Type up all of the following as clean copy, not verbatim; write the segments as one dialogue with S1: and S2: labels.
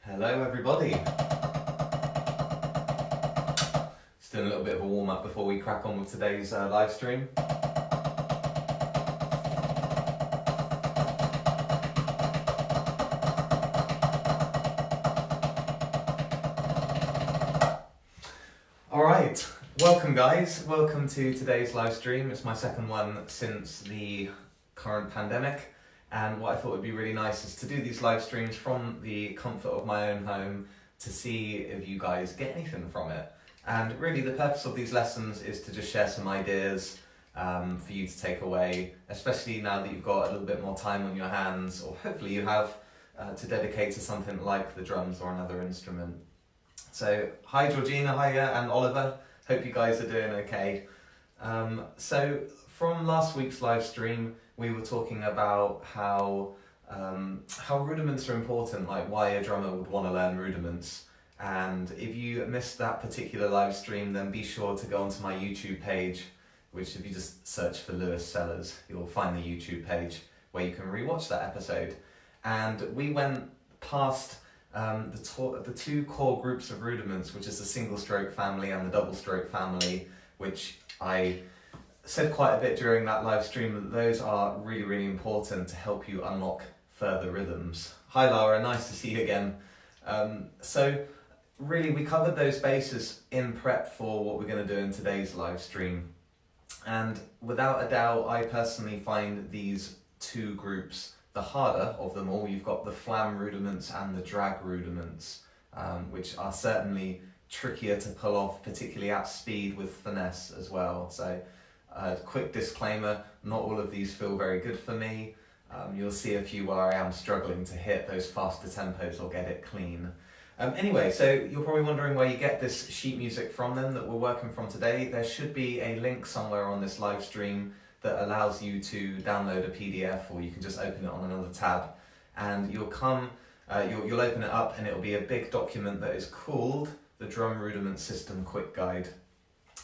S1: Hello everybody. Just doing a little bit of a warm up before we crack on with today's live stream. Alright, welcome guys, welcome to today's live stream. It's my second one since the current pandemic. And what I thought would be really nice is to do these live streams from the comfort of my own home to see if you guys get anything from it. And really the purpose of these lessons is to just share some ideas for you to take away, especially now that you've got a little bit more time on your hands, or hopefully you have, to dedicate to something like the drums or another instrument. So hi Georgina, hiya, and Oliver, hope you guys are doing okay. So from last week's live stream, we were talking about how rudiments are important, like why a drummer would want to learn rudiments. And if you missed that particular live stream, then be sure to go onto my YouTube page, which if you just search for Lewis Sellers, you'll find the YouTube page where you can rewatch that episode. And we went past the two core groups of rudiments, which is the single stroke family and the double stroke family, which I said quite a bit during that live stream that those are really, really important to help you unlock further rhythms. Hi Lara, nice to see you again. So really we covered those bases in prep for what we're going to do in today's live stream. And without a doubt, I personally find these two groups the harder of them all. You've got the flam rudiments and the drag rudiments, which are certainly trickier to pull off, particularly at speed with finesse as well. So quick disclaimer, not all of these feel very good for me. You'll see a few where I am struggling to hit those faster tempos or get it clean. Anyway, so you're probably wondering where you get this sheet music from then that we're working from today. There should be a link somewhere on this live stream that allows you to download a PDF, or you can just open it on another tab. And you'll open it up and it'll be a big document that is called the Drum Rudiment System Quick Guide.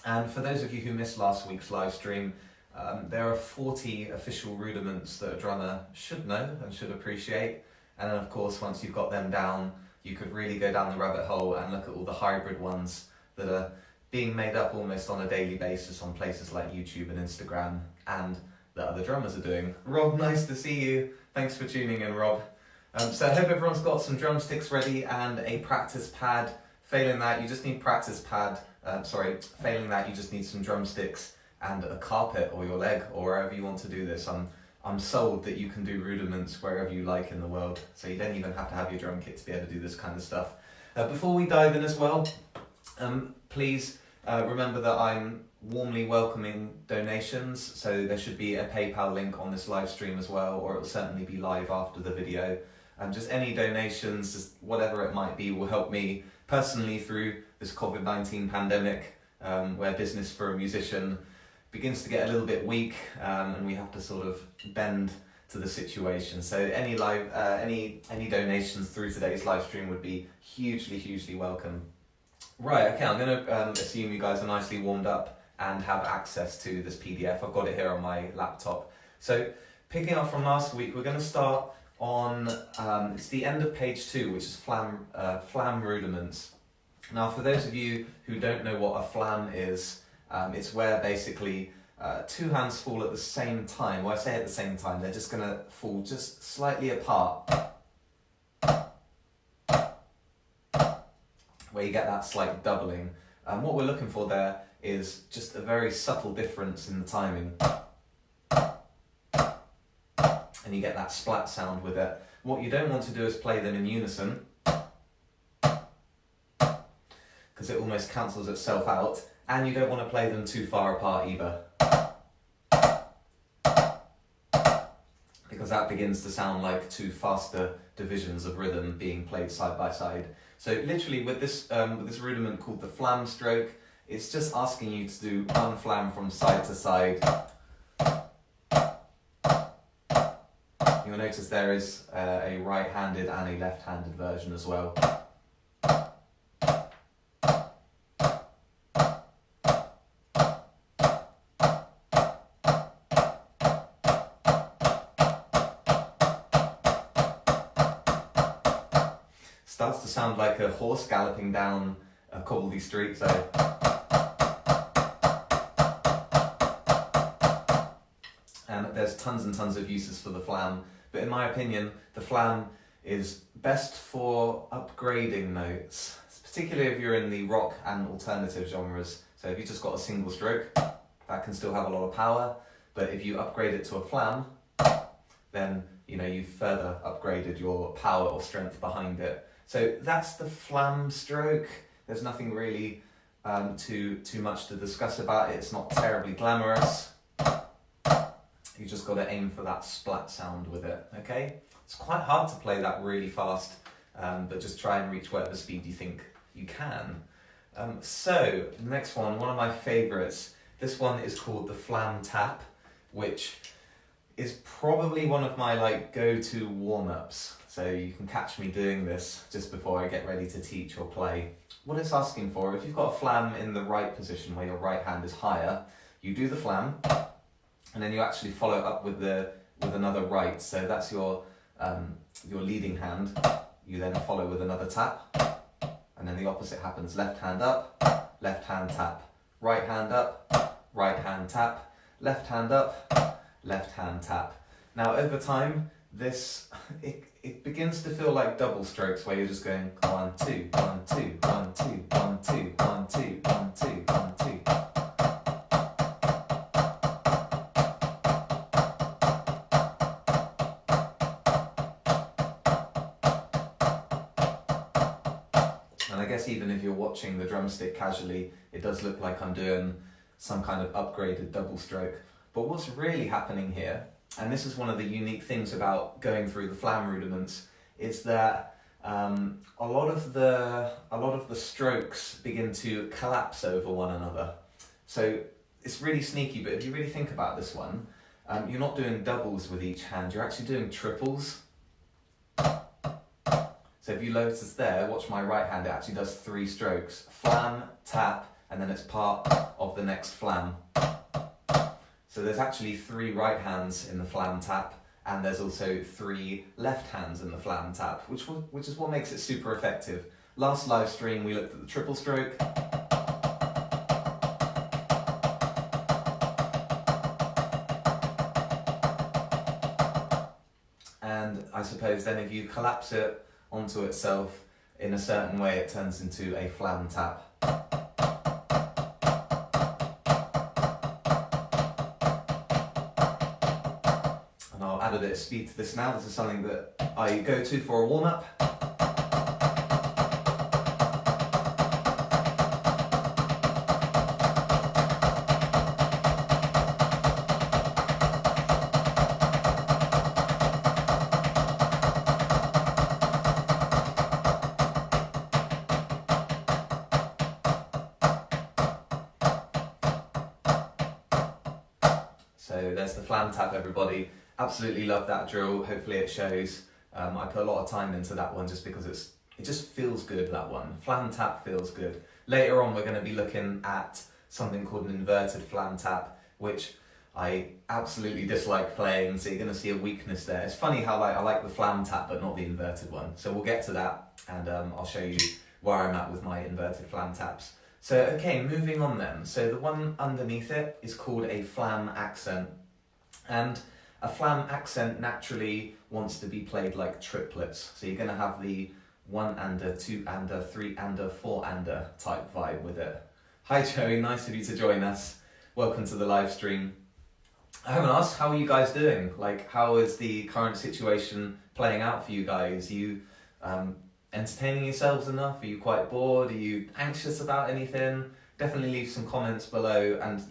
S1: And for those of you who missed last week's live stream, there are 40 official rudiments that a drummer should know and should appreciate. And then of course, once you've got them down, you could really go down the rabbit hole and look at all the hybrid ones that are being made up almost on a daily basis on places like YouTube and Instagram, and that other drummers are doing. Rob, nice to see you. Thanks for tuning in, Rob. So I hope everyone's got some drumsticks ready and a practice pad. Failing that, you just need failing that, you just need some drumsticks and a carpet or your leg or wherever you want to do this. I'm sold that you can do rudiments wherever you like in the world, so you don't even have to have your drum kit to be able to do this kind of stuff. Before we dive in as well, please remember that I'm warmly welcoming donations, so there should be a PayPal link on this live stream as well, or it'll certainly be live after the video. Just any donations, just whatever it might be, will help me personally through this COVID-19 pandemic, where business for a musician begins to get a little bit weak, and we have to sort of bend to the situation. So any donations through today's live stream would be hugely welcome. Right, okay, I'm going to assume you guys are nicely warmed up and have access to this PDF. I've got it here on my laptop. So picking up from last week, we're going to start on, it's the end of page 2, which is flam rudiments. Now, for those of you who don't know what a flam is, it's where basically two hands fall at the same time. Well, I say at the same time, they're just going to fall just slightly apart, where you get that slight doubling. What we're looking for there is just a very subtle difference in the timing. And you get that splat sound with it. What you don't want to do is play them in unison, because it almost cancels itself out, and you don't want to play them too far apart either, because that begins to sound like two faster divisions of rhythm being played side by side. So literally with this rudiment called the flam stroke, it's just asking you to do one flam from side to side. You'll notice there is a right-handed and a left-handed version as well. starts to sound like a horse galloping down a cobbledy street, so. And there's tons and tons of uses for the flam, but in my opinion, the flam is best for upgrading notes, particularly if you're in the rock and alternative genres. So if you've just got a single stroke, that can still have a lot of power, but if you upgrade it to a flam, then you've further upgraded your power or strength behind it. So that's the flam stroke. There's nothing really too much to discuss about it. It's not terribly glamorous. You just got to aim for that splat sound with it, okay? It's quite hard to play that really fast, but just try and reach whatever speed you think you can. So, the next one of my favourites. This one is called the flam tap, which is probably one of my go-to warm-ups. So you can catch me doing this just before I get ready to teach or play. What it's asking for, if you've got a flam in the right position where your right hand is higher, you do the flam, and then you actually follow up with another right. So that's your leading hand. You then follow with another tap, and then the opposite happens. Left hand up, left hand tap. Right hand up, right hand tap. Left hand up, left hand tap. Now over time, it begins to feel like double strokes where you're just going 1, 2, 1, 2, 1, 2, 1, 2, 1, 2, 1, 2, 1, 2. And I guess even if you're watching the drumstick casually, it does look like I'm doing some kind of upgraded double stroke. But what's really happening here, and this is one of the unique things about going through the flam rudiments, is that a lot of the strokes begin to collapse over one another. So it's really sneaky, but if you really think about this one, you're not doing doubles with each hand, you're actually doing triples. So if you notice there, watch my right hand, it actually does 3 strokes. Flam, tap, and then it's part of the next flam. So there's actually 3 right hands in the flam tap, and there's also 3 left hands in the flam tap, which is what makes it super effective. Last live stream we looked at the triple stroke. And I suppose then if you collapse it onto itself in a certain way, it turns into a flam tap. Add a bit of speed to this now. This is something that I go to for a warm-up. So there's the flam tap, everybody. Absolutely love that drill. Hopefully it shows. I put a lot of time into that one just because it just feels good, that one. Flam tap feels good. Later on we're going to be looking at something called an inverted flam tap, which I absolutely dislike playing, so you're going to see a weakness there. It's funny how I like the flam tap but not the inverted one. So we'll get to that, and I'll show you where I'm at with my inverted flam taps. So okay, moving on then. So the one underneath it is called a flam accent. And a flam accent naturally wants to be played like triplets. So you're going to have the 1-ander, 2-ander, 3-ander, 4-ander type vibe with it. Hi Joey, nice of you to join us. Welcome to the live stream. I haven't asked, how are you guys doing? How is the current situation playing out for you guys? Are you entertaining yourselves enough? Are you quite bored? Are you anxious about anything? Definitely leave some comments below, and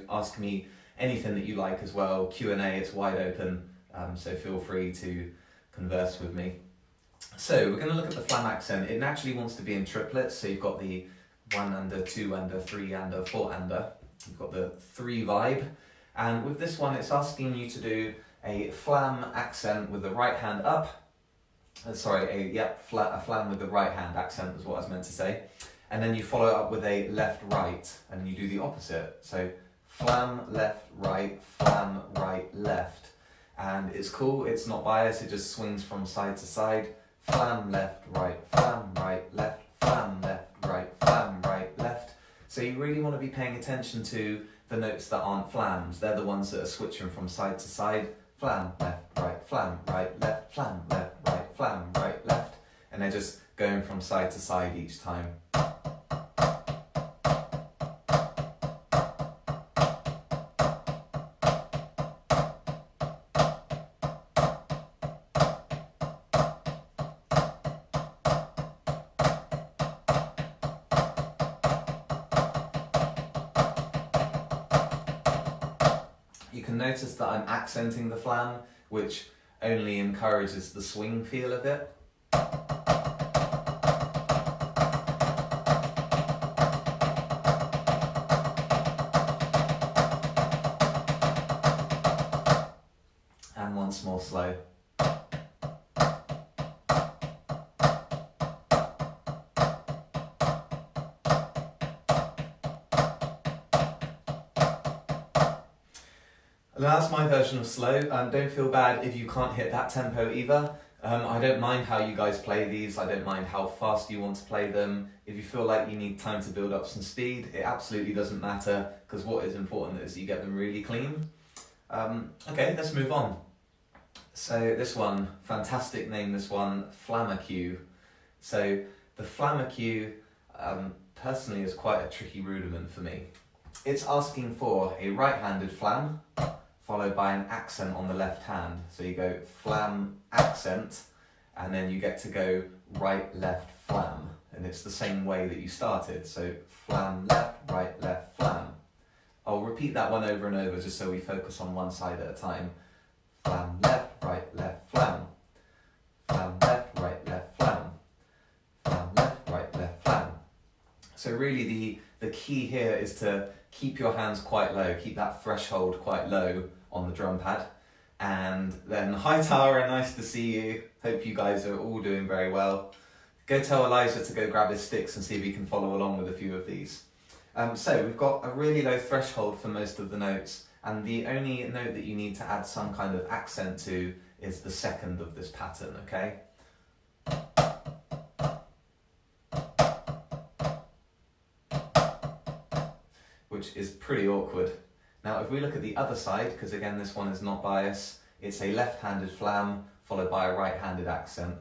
S1: ask me anything that you like as well. Q&A, it's wide open, so feel free to converse with me. So we're going to look at the flam accent. It naturally wants to be in triplets, so you've got the 1-ander, 2-ander, 3-ander, 4-ander. You've got the 3 vibe, and with this one it's asking you to do a flam accent with the right hand up. A flam with the right hand accent is what I was meant to say. And then you follow up with a left right, and you do the opposite. So flam, left, right, flam, right, left. And it's cool, it's not biased, it just swings from side to side. Flam, left, right, flam, really want to be paying attention to the notes that aren't flams. They're the ones that are switching from side to side. Flam, left, right, flam, right, left, flam, left, right, flam, right, left. And they're just going from side to side each time. You can notice that I'm accenting the flam, which only encourages the swing feel of it. And once more slow. And that's my version of slow. Don't feel bad if you can't hit that tempo either. I don't mind how you guys play these. I don't mind how fast you want to play them. If you feel like you need time to build up some speed, it absolutely doesn't matter, because what is important is you get them really clean. Okay, let's move on. So this one, fantastic name, this one, Flamacue. So the Flamacue, personally, is quite a tricky rudiment for me. It's asking for a right-handed flam, followed by an accent on the left hand. So you go flam, accent, and then you get to go right, left, flam. And it's the same way that you started. So flam, left, right, left, flam. I'll repeat that one over and over just so we focus on one side at a time. Flam, left, right, left, flam. Flam, left, right, left, flam. Flam, left, right, left, flam. So really the key here is to keep your hands quite low, keep that threshold quite low on the drum pad. And then, hi Tara, nice to see you. Hope you guys are all doing very well. Go tell Elijah to go grab his sticks and see if he can follow along with a few of these. So we've got a really low threshold for most of the notes, and the only note that you need to add some kind of accent to is the second of this pattern, okay? Which is pretty awkward. Now if we look at the other side, because again this one is not bias, it's a left-handed flam followed by a right-handed accent.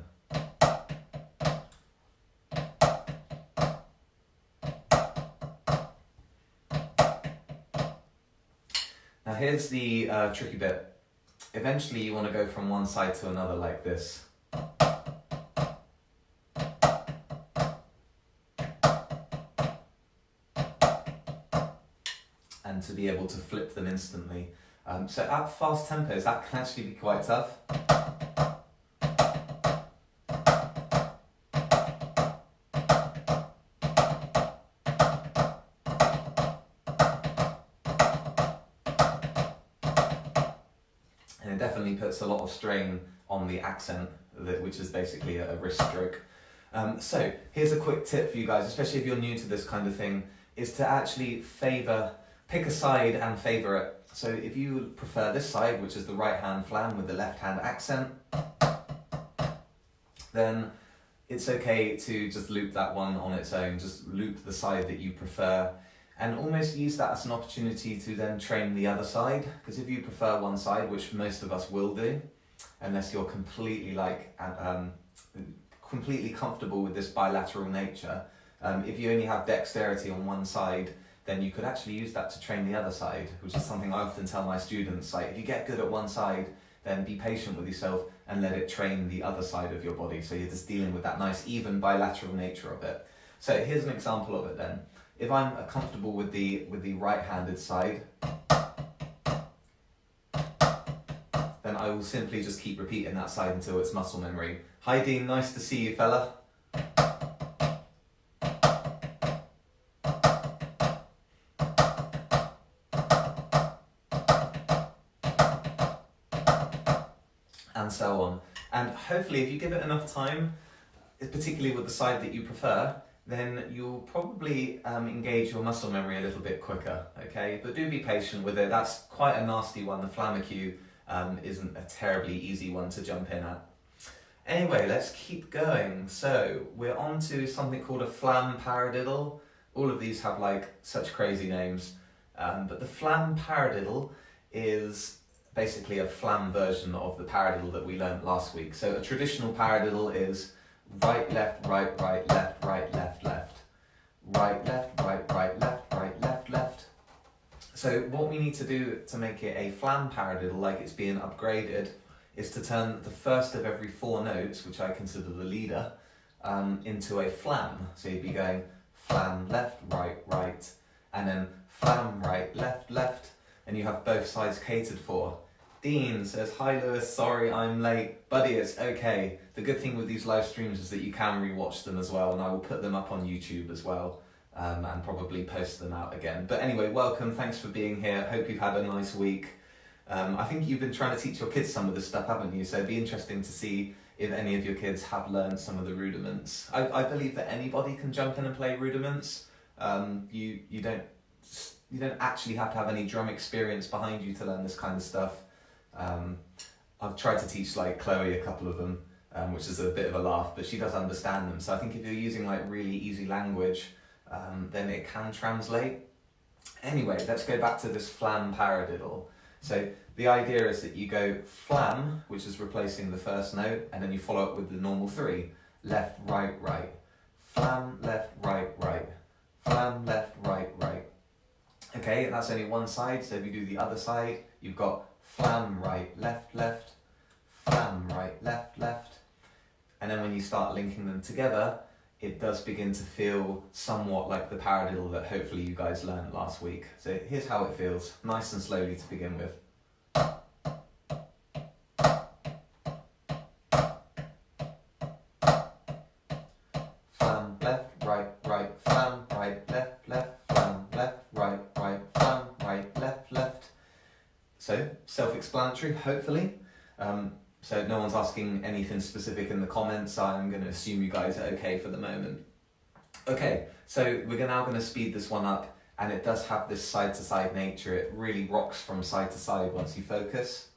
S1: Now here's the tricky bit. Eventually you want to go from one side to another like this. And to be able to flip them instantly. So at fast tempos that can actually be quite tough. And it definitely puts a lot of strain on the accent, which is basically a wrist stroke. So here's a quick tip for you guys, especially if you're new to this kind of thing, is to actually pick a side and favour it. So if you prefer this side, which is the right hand flam with the left hand accent, then it's okay to just loop that one on its own, just loop the side that you prefer, and almost use that as an opportunity to then train the other side. Because if you prefer one side, which most of us will do, unless you're completely completely comfortable with this bilateral nature, if you only have dexterity on one side, then you could actually use that to train the other side, which is something I often tell my students. Like, if you get good at one side, then be patient with yourself and let it train the other side of your body. So you're just dealing with that nice, even bilateral nature of it. So here's an example of it then. If I'm comfortable with the right-handed side, then I will simply just keep repeating that side until it's muscle memory. Hi Dean, nice to see you, fella. And so on. And hopefully if you give it enough time, particularly with the side that you prefer, then you'll probably engage your muscle memory a little bit quicker, okay? But do be patient with it. That's quite a nasty one. The Flamacue isn't a terribly easy one to jump in at. Anyway, let's keep going. So we're on to something called a flam paradiddle, All of these have like such crazy names, but the flam paradiddle is basically a flam version of the paradiddle that we learnt last week. So a traditional paradiddle is right, left, right, right, left, left, left. Right, left, right, right, left, left, left. So what we need to do to make it a flam paradiddle, like it's being upgraded, is to turn the first of every 4 notes, which I consider the leader, into a flam. So you'd be going flam, left, right, right, and then flam, right, left, and you have both sides catered for. Dean says, hi Lewis, sorry I'm late. Buddy, it's okay. The good thing with these live streams is that you can rewatch them as well, and I will put them up on YouTube as well, and probably post them out again. But anyway, welcome, thanks for being here. Hope you've had a nice week. I think you've been trying to teach your kids some of this stuff, haven't you? So it'd be interesting to see if any of your kids have learned some of the rudiments. I believe that anybody can jump in and play rudiments. You don't actually have to have any drum experience behind you to learn this kind of stuff. I've tried to teach like Chloe a couple of them, which is a bit of a laugh, but she does understand them. So I think if you're using like really easy language, then it can translate. Anyway, let's go back to this flam paradiddle. So the idea is that you go flam, which is replacing the first note, and then you follow up with the normal 3. Left, right, right. Flam, left, right, right. Flam, left, right, right. Okay, that's only one side, so if you do the other side, you've got flam, right, left, left. Flam, right, left, left. And then when you start linking them together, it does begin to feel somewhat like the paradiddle that hopefully you guys learned last week. So here's how it feels, nice and slowly to begin with. Flam, left, right, right, flam, right, left, left, flam, left, right, right, flam, right, left, left. So, self-explanatory, hopefully. So no one's asking anything specific in the comments, I'm going to assume you guys are okay for the moment. Okay, so we're now going to speed this one up, and it does have this side-to-side nature. It really rocks from side to side once you focus.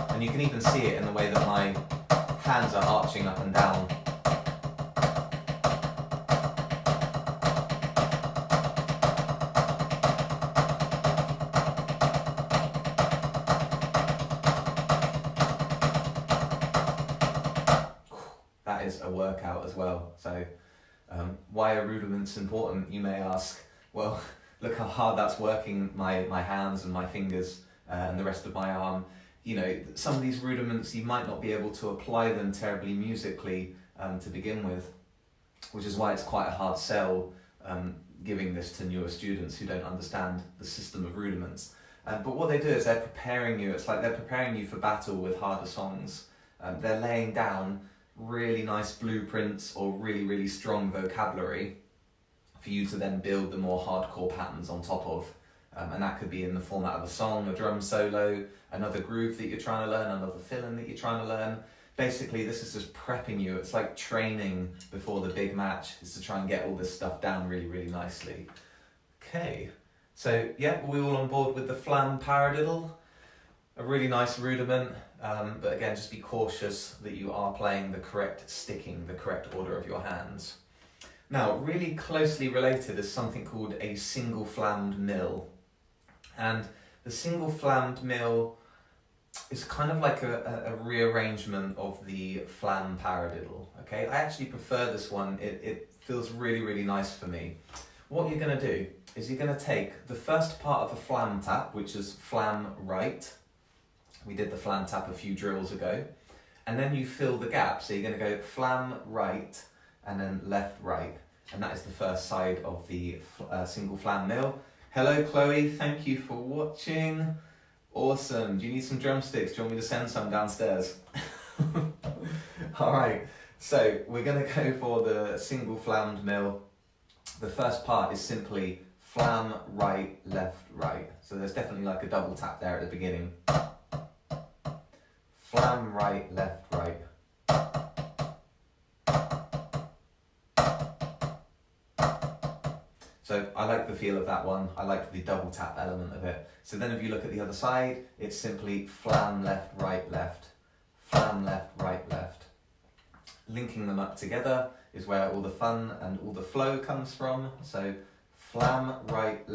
S1: And you can even see it in the way that my hands are arching up and down. That is a workout as well. So why are rudiments important, you may ask? Well, look how hard that's working my hands and my fingers and the rest of my arm. You know, some of these rudiments, you might not be able to apply them terribly musically to begin with, which is why it's quite a hard sell giving this to newer students who don't understand the system of rudiments. But what they do is they're preparing you, it's like they're preparing you for battle with harder songs. They're laying down really nice blueprints or really strong vocabulary for you to then build the more hardcore patterns on top of. And that could be in the format of a song, a drum solo, another groove that you're trying to learn, another fill-in that you're trying to learn. Basically, this is just prepping you. It's like training before the big match, is to try and get all this stuff down really nicely. Okay, so yeah, we're all on board with the flam paradiddle. A really nice rudiment, but again, just be cautious that you are playing the correct sticking, the correct order of your hands. Now, really closely related is something called a single flammed mill. And the single flammed mill is kind of like a rearrangement of the flam paradiddle. Okay, I actually prefer this one. It feels really nice for me. What you're going to do is you're going to take the first part of a flam tap, which is flam right. We did the flam tap a few drills ago. And then you fill the gap. So you're going to go flam right and then left right. And that is the first side of the single flam mill. Hello Chloe, thank you for watching. Awesome. Do you need some drumsticks? Do you want me to send some downstairs? Alright, so we're going to go for the single flammed mill. The first part is simply flam right, left, right. So there's definitely like a double tap there at the beginning. Flam right, left, right. So So I like the feel of that one. I like the double tap element of it. So then if you look at the other side, it's simply flam left, right, left, flam left, right, left. Linking them up together is where all the fun and all the flow comes from. So flam, right,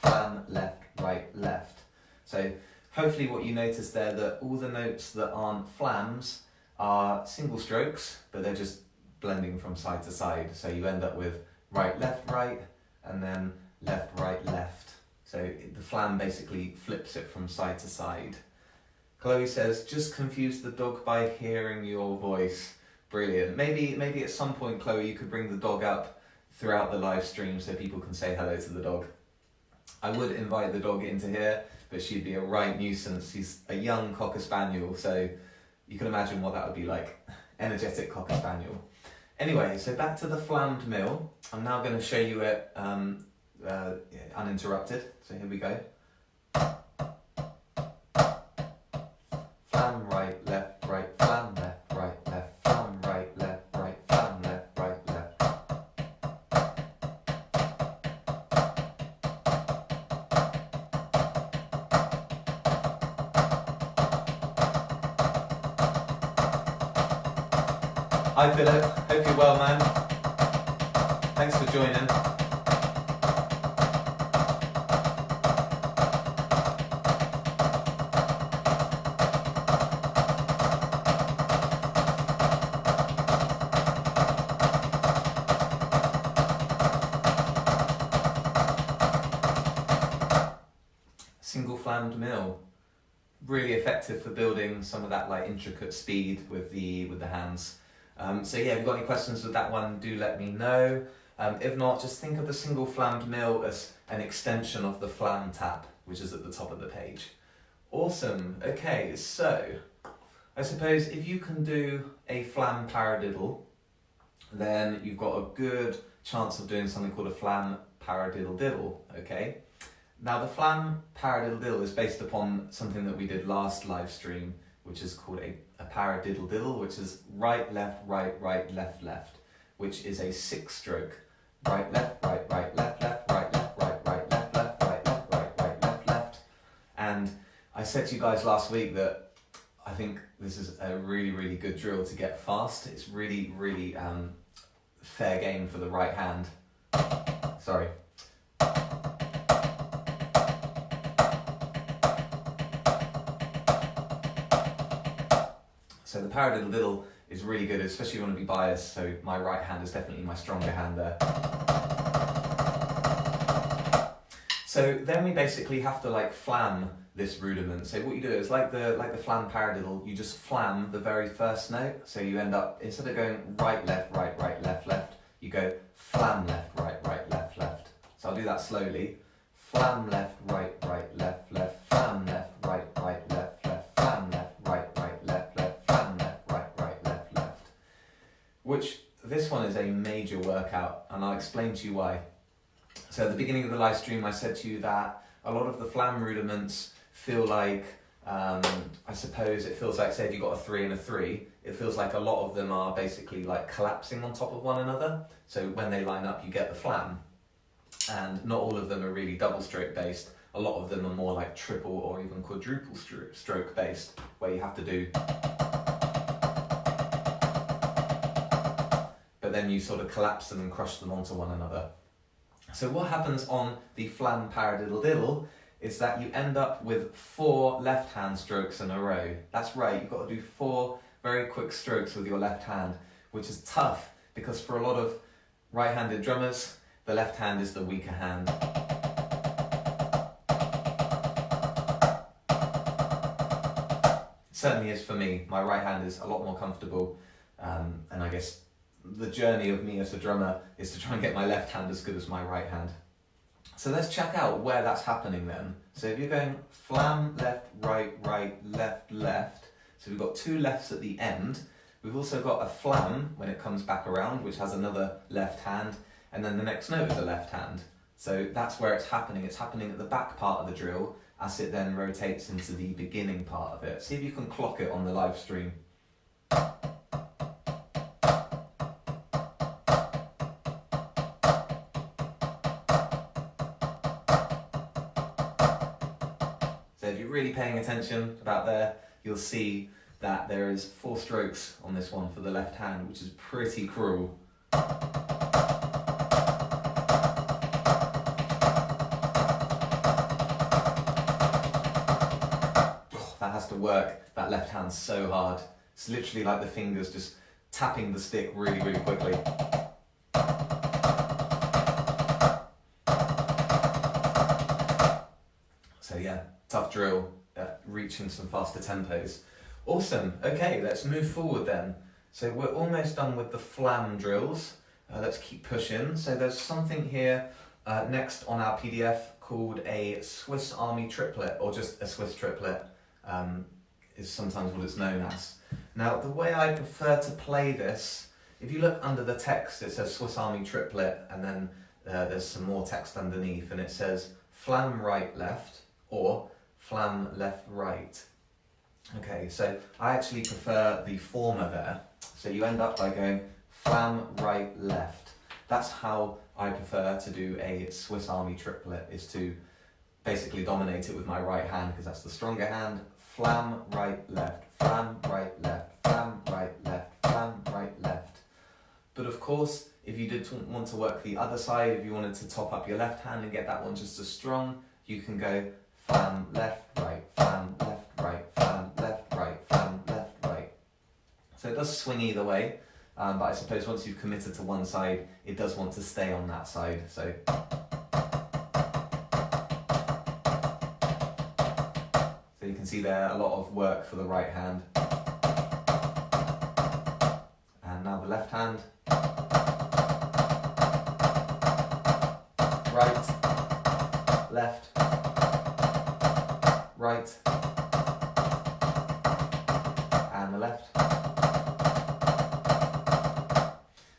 S1: flam, left, right, left. So hopefully what you notice there, that all the notes that aren't flams are single strokes, but they're just blending from side to side. So you end up with right, and then left, right, left. So the flam basically flips it from side to side. Chloe says, just confuse the dog by hearing your voice. Brilliant. Maybe at some point, Chloe, you could bring the dog up throughout the live stream so people can say hello to the dog. I would invite the dog into here, but she'd be a right nuisance. She's a young Cocker Spaniel, so you can imagine what that would be like. Energetic Cocker Spaniel. Anyway, so back to the flammed mill. I'm now going to show you it uninterrupted. So here we go. Flam right, left, flam left, flam right, left, flam left, left. Hi Philip, hope you're well, man. Thanks for joining. Single flammed mill, really effective for building some of that like intricate speed with the hands. So yeah, if you've got any questions with that one, do let me know. If not, just think of the single flammed mill as an extension of the flam tap, which is at the top of the page. Awesome. Okay, so I suppose if you can do a flam paradiddle, then you've got a good chance of doing something called a flam paradiddle diddle. Okay. Now the flam paradiddle diddle is based upon something that we did last live stream, which is called a paradiddle diddle, which is right, left, left, which is a 6-stroke. Right, left, left, right, left, right, left, left. And I said to you guys last week that I think this is a really, really good drill to get fast. It's really, really fair game for the right hand. Sorry. So the paradiddle diddle is really good, especially if you want to be biased, so my right hand is definitely my stronger hand there. So then we basically have to like flam this rudiment. So what you do is like the flam paradiddle, you just flam the very first note. So you end up, instead of going right, left, left, you go flam left, left. So I'll do that slowly. Flam left, left, flam left, left, flam left, left. Which, this one is a major workout, and I'll explain to you why. So at the beginning of the live stream, I said to you that a lot of the flam rudiments feel like, I suppose it feels like, say if you've got a 3 and a 3, it feels like a lot of them are basically like collapsing on top of one another. So when they line up, you get the flam. And not all of them are really double stroke based. A lot of them are more like triple or even quadruple stroke based, where you have to do, but then you sort of collapse them and crush them onto one another. So what happens on the flam paradiddle diddle is that you end up with 4 left hand strokes in a row. That's right, you've got to do 4 very quick strokes with your left hand, which is tough because for a lot of right-handed drummers, the left hand is the weaker hand. It certainly is for me. My right hand is a lot more comfortable, and I guess the journey of me as a drummer is to try and get my left hand as good as my right hand. So let's check out where that's happening then. So if you're going flam, left, left, so we've got 2 lefts at the end. We've also got a flam when it comes back around, which has another left hand, and then the next note is a left hand. So that's where it's happening. It's happening at the back part of the drill as it then rotates into the beginning part of it. See if you can clock it on the live stream. if you're really paying attention about there, you'll see that there is 4 strokes on this one for the left hand, which is pretty cruel. That has to work, that left hand's so hard. It's literally like the fingers just tapping the stick really, really quickly. So yeah, tough drill, reaching some faster tempos. Awesome, okay, let's move forward then. So we're almost done with the flam drills. Let's keep pushing. So there's something here next on our PDF called a Swiss Army triplet, or just a Swiss triplet. Is sometimes what it's known as. Now, the way I prefer to play this, if you look under the text, it says Swiss Army triplet, and then there's some more text underneath, and it says flam right left, or flam left right. Okay, so I actually prefer the former there. So you end up by going flam right left. That's how I prefer to do a Swiss Army triplet, is to basically dominate it with my right hand, because that's the stronger hand. Flam right left, flam right left, flam right left, flam right left. But of course, if you did want to work the other side, if you wanted to top up your left hand and get that one just as strong, you can go flam left right, flam left right, flam left right, flam left right. So it does swing either way, but I suppose once you've committed to one side, it does want to stay on that side. So you can see there a lot of work for the right hand. And now the left hand. Right, left, right, and the left.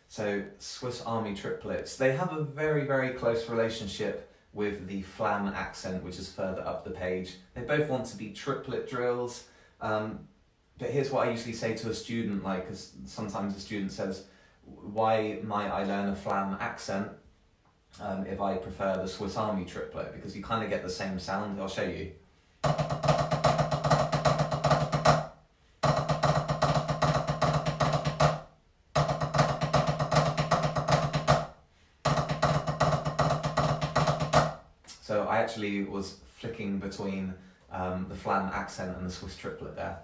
S1: So Swiss Army triplets, they have a very, very close relationship with the flam accent, which is further up the page. They both want to be triplet drills, but here's what I usually say to a student, like, because sometimes a student says, why might I learn a flam accent if I prefer the Swiss Army triplet? Because you kind of get the same sound. I'll show you. So I actually was flicking between the flam accent and the Swiss triplet there.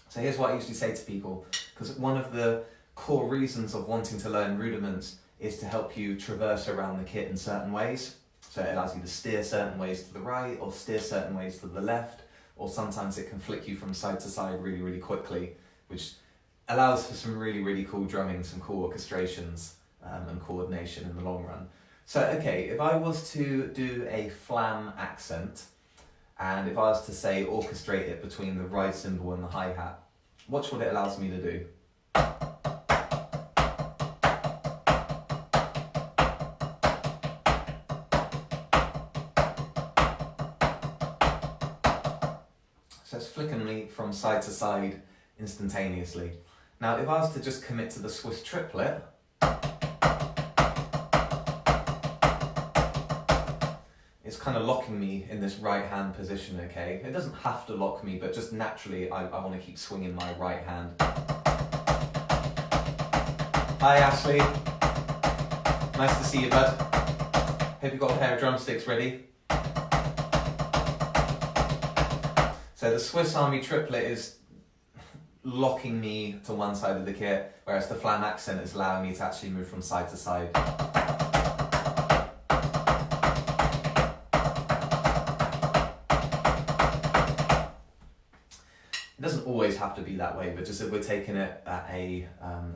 S1: So here's what I usually say to people, because one of the core reasons of wanting to learn rudiments is to help you traverse around the kit in certain ways. So it allows you to steer certain ways to the right, or steer certain ways to the left, or sometimes it can flick you from side to side really, really quickly, which allows for some really, really cool drumming, some cool orchestrations and coordination in the long run. So, okay, if I was to do a flam accent, and if I was to say orchestrate it between the ride cymbal and the hi-hat, watch what it allows me to do. So it's flicking me from side to side instantaneously. Now, if I was to just commit to the Swiss triplet, it's kind of locking me in this right hand position, okay? It doesn't have to lock me, but just naturally I want to keep swinging my right hand. Hi Ashley, nice to see you, bud. Hope you've got a pair of drumsticks ready. So the Swiss Army triplet is locking me to one side of the kit, whereas the flam accent is allowing me to actually move from side to side. It doesn't always have to be that way, but just if we're taking it at a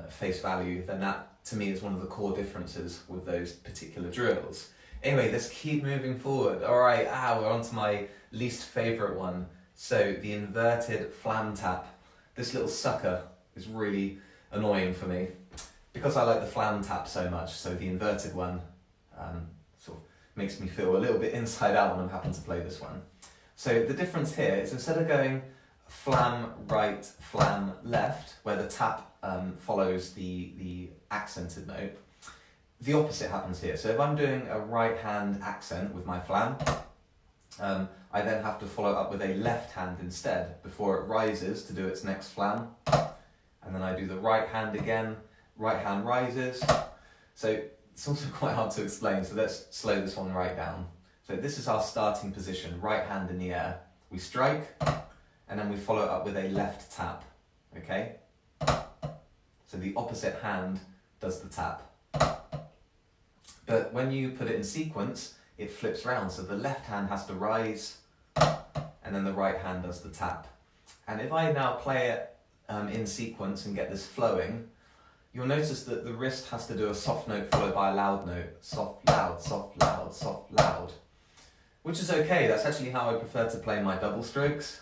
S1: face value, then that to me is one of the core differences with those particular drills. Anyway, let's keep moving forward. All right, we're on to my least favorite one. So the inverted flam tap. This little sucker is really annoying for me because I like the flam tap so much. So the inverted one sort of makes me feel a little bit inside out when I'm having to play this one. So the difference here is instead of going flam right, flam left, where the tap follows the accented note, the opposite happens here. So if I'm doing a right hand accent with my flam, I then have to follow up with a left hand instead before it rises to do its next flam. And then I do the right hand again, right hand rises. So it's also quite hard to explain, so let's slow this one right down. So this is our starting position, right hand in the air. We strike, and then we follow it up with a left tap, okay? So the opposite hand does the tap. But when you put it in sequence, it flips round, so the left hand has to rise, and then the right hand does the tap. And if I now play it in sequence and get this flowing, you'll notice that the wrist has to do a soft note followed by a loud note. Soft, loud, soft, loud, soft, loud. Which is okay, that's actually how I prefer to play my double strokes.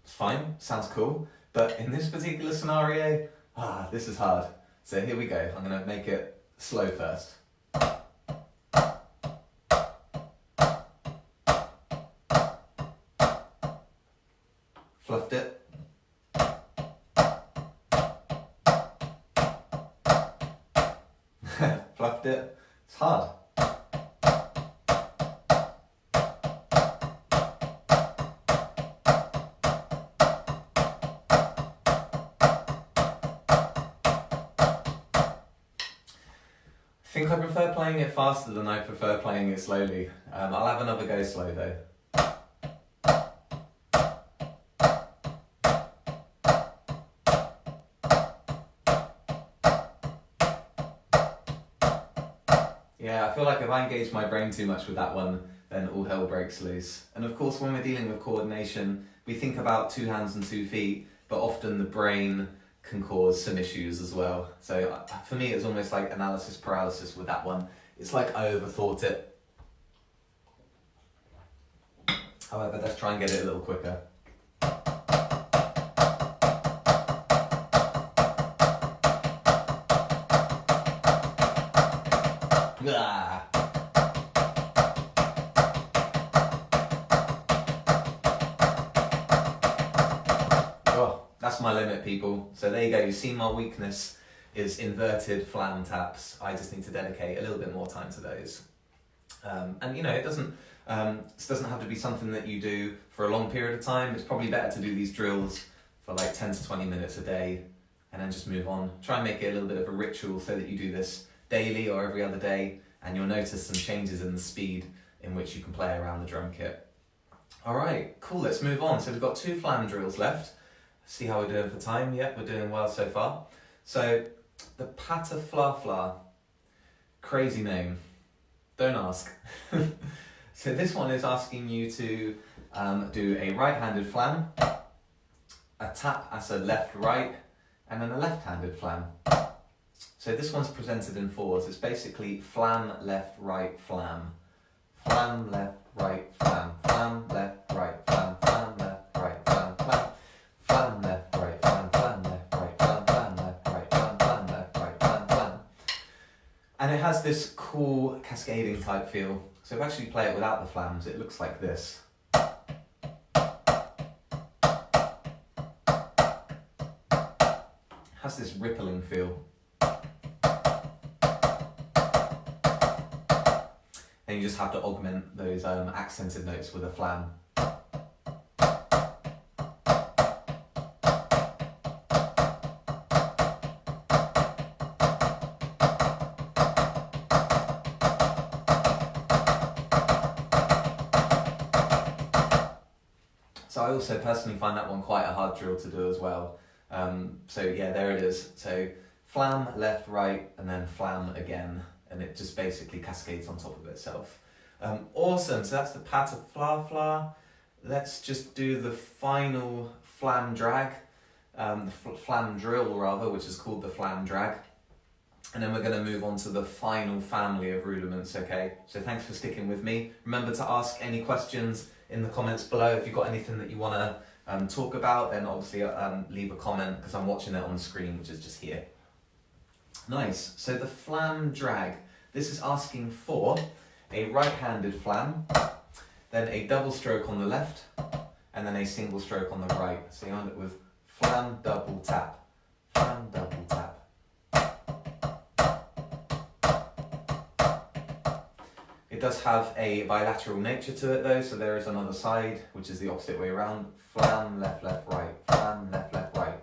S1: It's fine, sounds cool, but in this particular scenario, this is hard. So here we go, I'm going to make it slow first. Fluffed it. Fluffed it. It's hard. I think I prefer playing it faster than I prefer playing it slowly. I'll have another go slow though. Yeah, I feel like if I engage my brain too much with that one, then all hell breaks loose. And of course, when we're dealing with coordination, we think about 2 hands and 2 feet, but often the brain can cause some issues as well. So for me, it's almost like analysis paralysis with that one. It's like I overthought it. However, let's try and get it a little quicker. Ah. Oh, that's my limit, people. So there you go, you see my weakness is inverted flam taps. I just need to dedicate a little bit more time to those. And you know, this doesn't have to be something that you do for a long period of time. It's probably better to do these drills for like 10 to 20 minutes a day and then just move on. Try and make it a little bit of a ritual so that you do this daily or every other day, and you'll notice some changes in the speed in which you can play around the drum kit. Alright, cool, let's move on. So we've got 2 flam drills left. See how we're doing for time. Yep, we're doing well so far. So the Pata Fla Fla, crazy name, don't ask. So this one is asking you to do a right-handed flam, a tap as a left-right, and then a left-handed flam. So this one's presented in 4s. It's basically flam, left, right, flam. Flam, left, right, flam. Flam, left, right, flam. Flam, left, right, flam. Flam. Flam, left, right, flam. Flam, left, right, flam. Flam, left, right, flam. Flam, left, right, flam, flam. And it has this cool cascading type feel. So if I actually play it without the flams, it looks like this. It has this rippling feel. And you just have to augment those accented notes with a flam. So I also personally find that one quite a hard drill to do as well. So yeah, there it is. So flam, left, right, and then flam again. And it just basically cascades on top of itself. Awesome, so that's the Pata Fla Fla. Let's just do the final flam drag, the flam drill rather, which is called the flam drag. And then we're going to move on to the final family of rudiments, okay? So thanks for sticking with me. Remember to ask any questions in the comments below. If you've got anything that you want to talk about, then obviously leave a comment, because I'm watching it on the screen, which is just here. Nice, so the flam drag. This is asking for a right-handed flam, then a double stroke on the left, and then a single stroke on the right. So you end up with flam, double tap, flam, double tap. It does have a bilateral nature to it though, so there is another side, which is the opposite way around. Flam, left, left, right. Flam, left, left, right.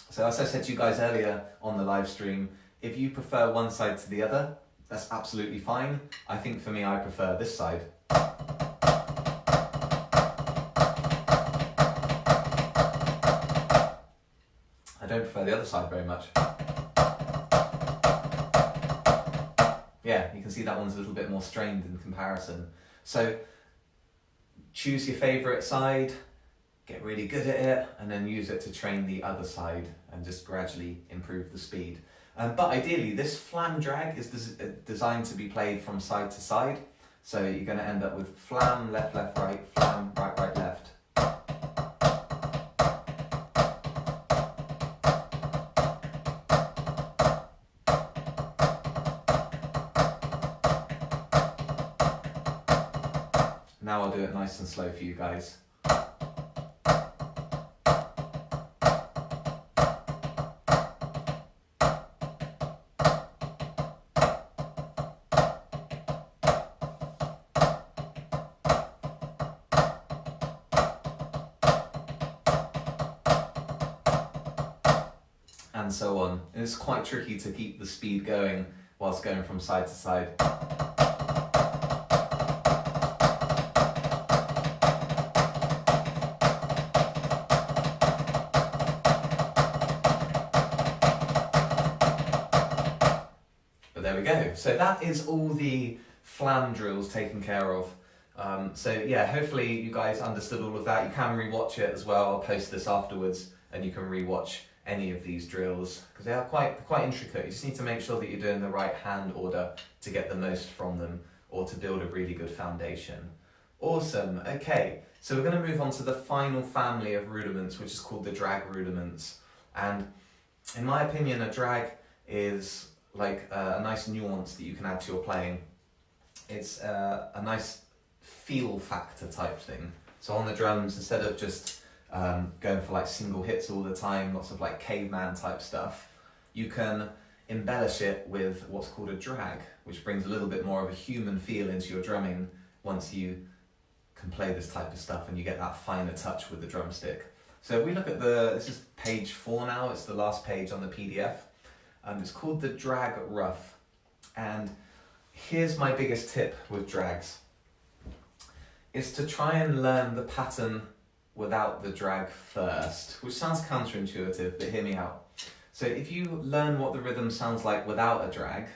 S1: So as I said to you guys earlier on the live stream, if you prefer one side to the other, that's absolutely fine. I think for me, I prefer this side. I don't prefer the other side very much. Yeah, you can see that one's a little bit more strained in comparison. So choose your favourite side, get really good at it, and then use it to train the other side and just gradually improve the speed. But ideally, this flam drag is designed to be played from side to side. So you're going to end up with flam, left, left, right, flam, right, right, left. Now I'll do it nice and slow for you guys. And so on. And it's quite tricky to keep the speed going whilst going from side to side. But there we go. So that is all the flam drills taken care of. So yeah, hopefully you guys understood all of that. You can rewatch it as well. I'll post this afterwards and you can rewatch any of these drills because they are quite intricate. You just need to make sure that you're doing the right hand order to get the most from them or to build a really good foundation. Awesome. Okay, so we're going to move on to the final family of rudiments, which is called the drag rudiments. And in my opinion, a drag is like a nice nuance that you can add to your playing. It's a nice feel factor type thing. So on the drums, instead of just going for like single hits all the time, lots of like caveman type stuff, you can embellish it with what's called a drag, which brings a little bit more of a human feel into your drumming once you can play this type of stuff and you get that finer touch with the drumstick. So if we look at this is page 4 now, it's the last page on the PDF. It's called the drag rough. And here's my biggest tip with drags, is to try and learn the pattern without the drag first, which sounds counterintuitive, but hear me out. So if you learn what the rhythm sounds like without a drag,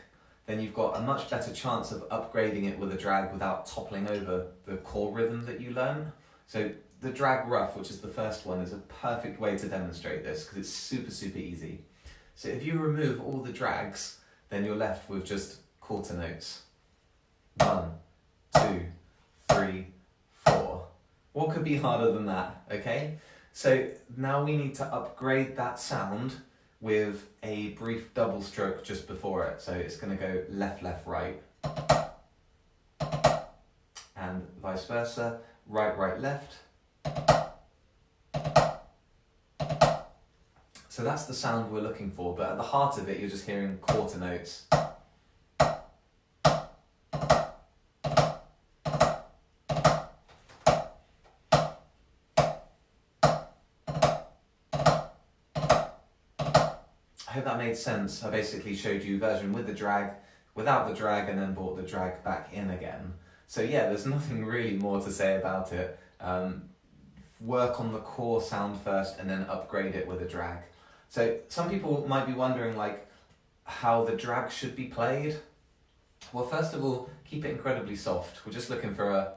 S1: then you've got a much better chance of upgrading it with a drag without toppling over the core rhythm that you learn. So the drag rough, which is the first one, is a perfect way to demonstrate this because it's super, super easy. So if you remove all the drags, then you're left with just quarter notes. 1, 2, 3, 4. What could be harder than that, okay? So now we need to upgrade that sound with a brief double stroke just before it. So it's going to go left, left, right. And vice versa, right, right, left. So that's the sound we're looking for, but at the heart of it, you're just hearing quarter notes. I hope that made sense. I basically showed you a version with the drag, without the drag, and then brought the drag back in again. So yeah, there's nothing really more to say about it. Work on the core sound first and then upgrade it with a drag. So some people might be wondering like how the drag should be played. Well, first of all, keep it incredibly soft. We're just looking for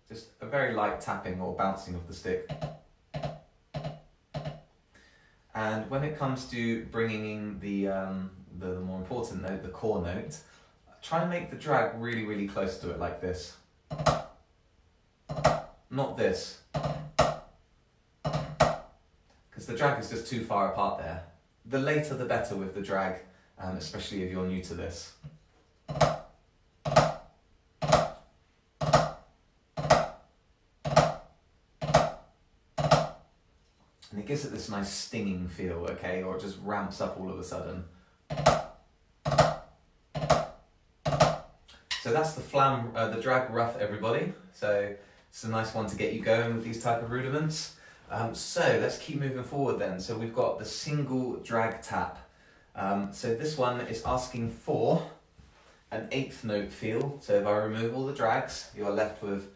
S1: just a very light tapping or bouncing of the stick. And when it comes to bringing in the more important note, the core note, try and make the drag really, really close to it like this. Not this. Because the drag is just too far apart there. The later the better with the drag, especially if you're new to this. And it gives it this nice stinging feel, okay, or it just ramps up all of a sudden. So that's the drag rough, everybody. So it's a nice one to get you going with these type of rudiments. So let's keep moving forward then. So we've got the single drag tap. So this one is asking for an 8th note feel. So if I remove all the drags, you're left with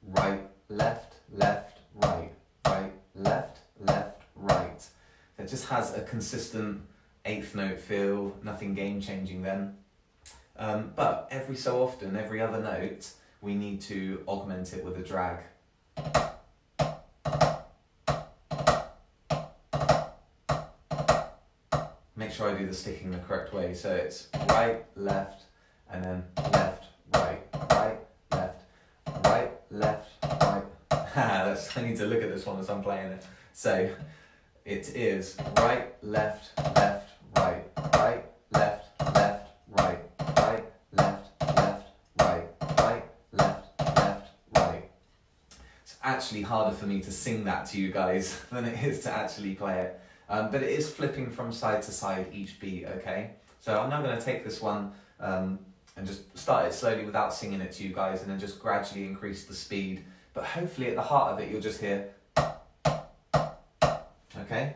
S1: right, left, left, right, right, left, left, right. It just has a consistent 8th note feel, nothing game changing then. But every so often, every other note, we need to augment it with a drag. Make sure I do the sticking the correct way. So it's right, left, and then left, right, right, left, right, left, right. I need to look at this one as I'm playing it. So it is right, left, left, right, right, left, left, right, right, left, left, right, right, left, left, right. It's actually harder for me to sing that to you guys than it is to actually play it. But it is flipping from side to side each beat, okay? So I'm now going to take this one and just start it slowly without singing it to you guys, and then just gradually increase the speed. But hopefully at the heart of it you'll just hear, okay?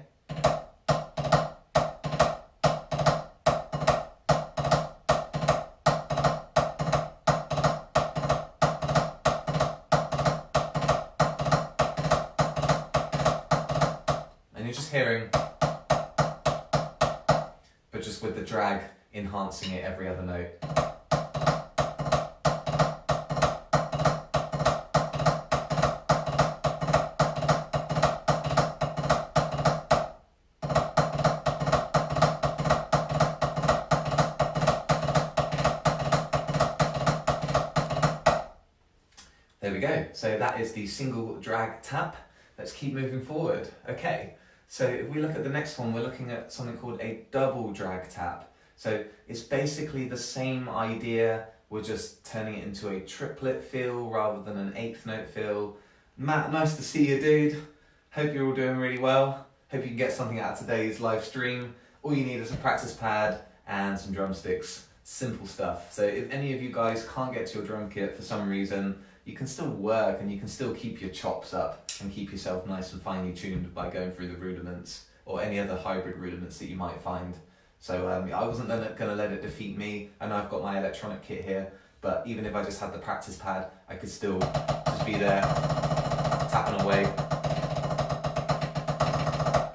S1: And you're just hearing, but just with the drag enhancing it every other note. There we go. So that is the single drag tap. Let's keep moving forward. Okay, so if we look at the next one, we're looking at something called a double drag tap. So it's basically the same idea, we're just turning it into a triplet feel rather than an 8th note feel. Matt, nice to see you, dude. Hope you're all doing really well. Hope you can get something out of today's live stream. All you need is a practice pad and some drumsticks. Simple stuff. So if any of you guys can't get to your drum kit for some reason, you can still work and you can still keep your chops up and keep yourself nice and finely tuned by going through the rudiments or any other hybrid rudiments that you might find. So I wasn't going to let it defeat me. I know I've got my electronic kit here, but even if I just had the practice pad, I could still just be there, tapping away,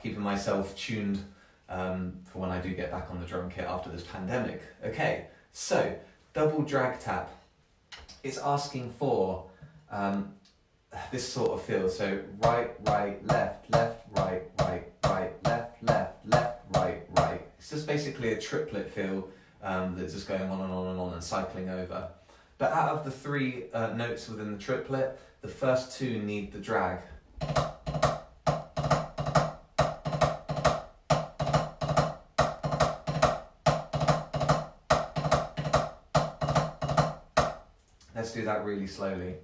S1: keeping myself tuned for when I do get back on the drum kit after this pandemic. Okay, so double drag tap. It's asking for this sort of feel. So right, right, left, left, right, right, right, left, left, left, right, right. It's just basically a triplet feel that's just going on and on and on and cycling over. But out of the 3 notes within the triplet, the first 2 need the drag. Let's do that really slowly.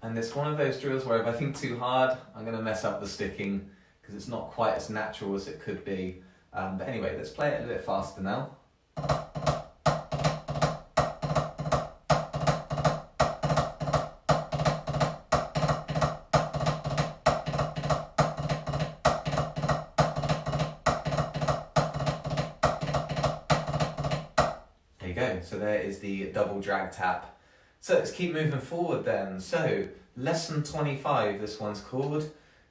S1: And it's one of those drills where if I think too hard, I'm going to mess up the sticking because it's not quite as natural as it could be. But anyway, let's play it a bit faster now. So there is the double drag tap. So let's keep moving forward then. So lesson 25, this one's called.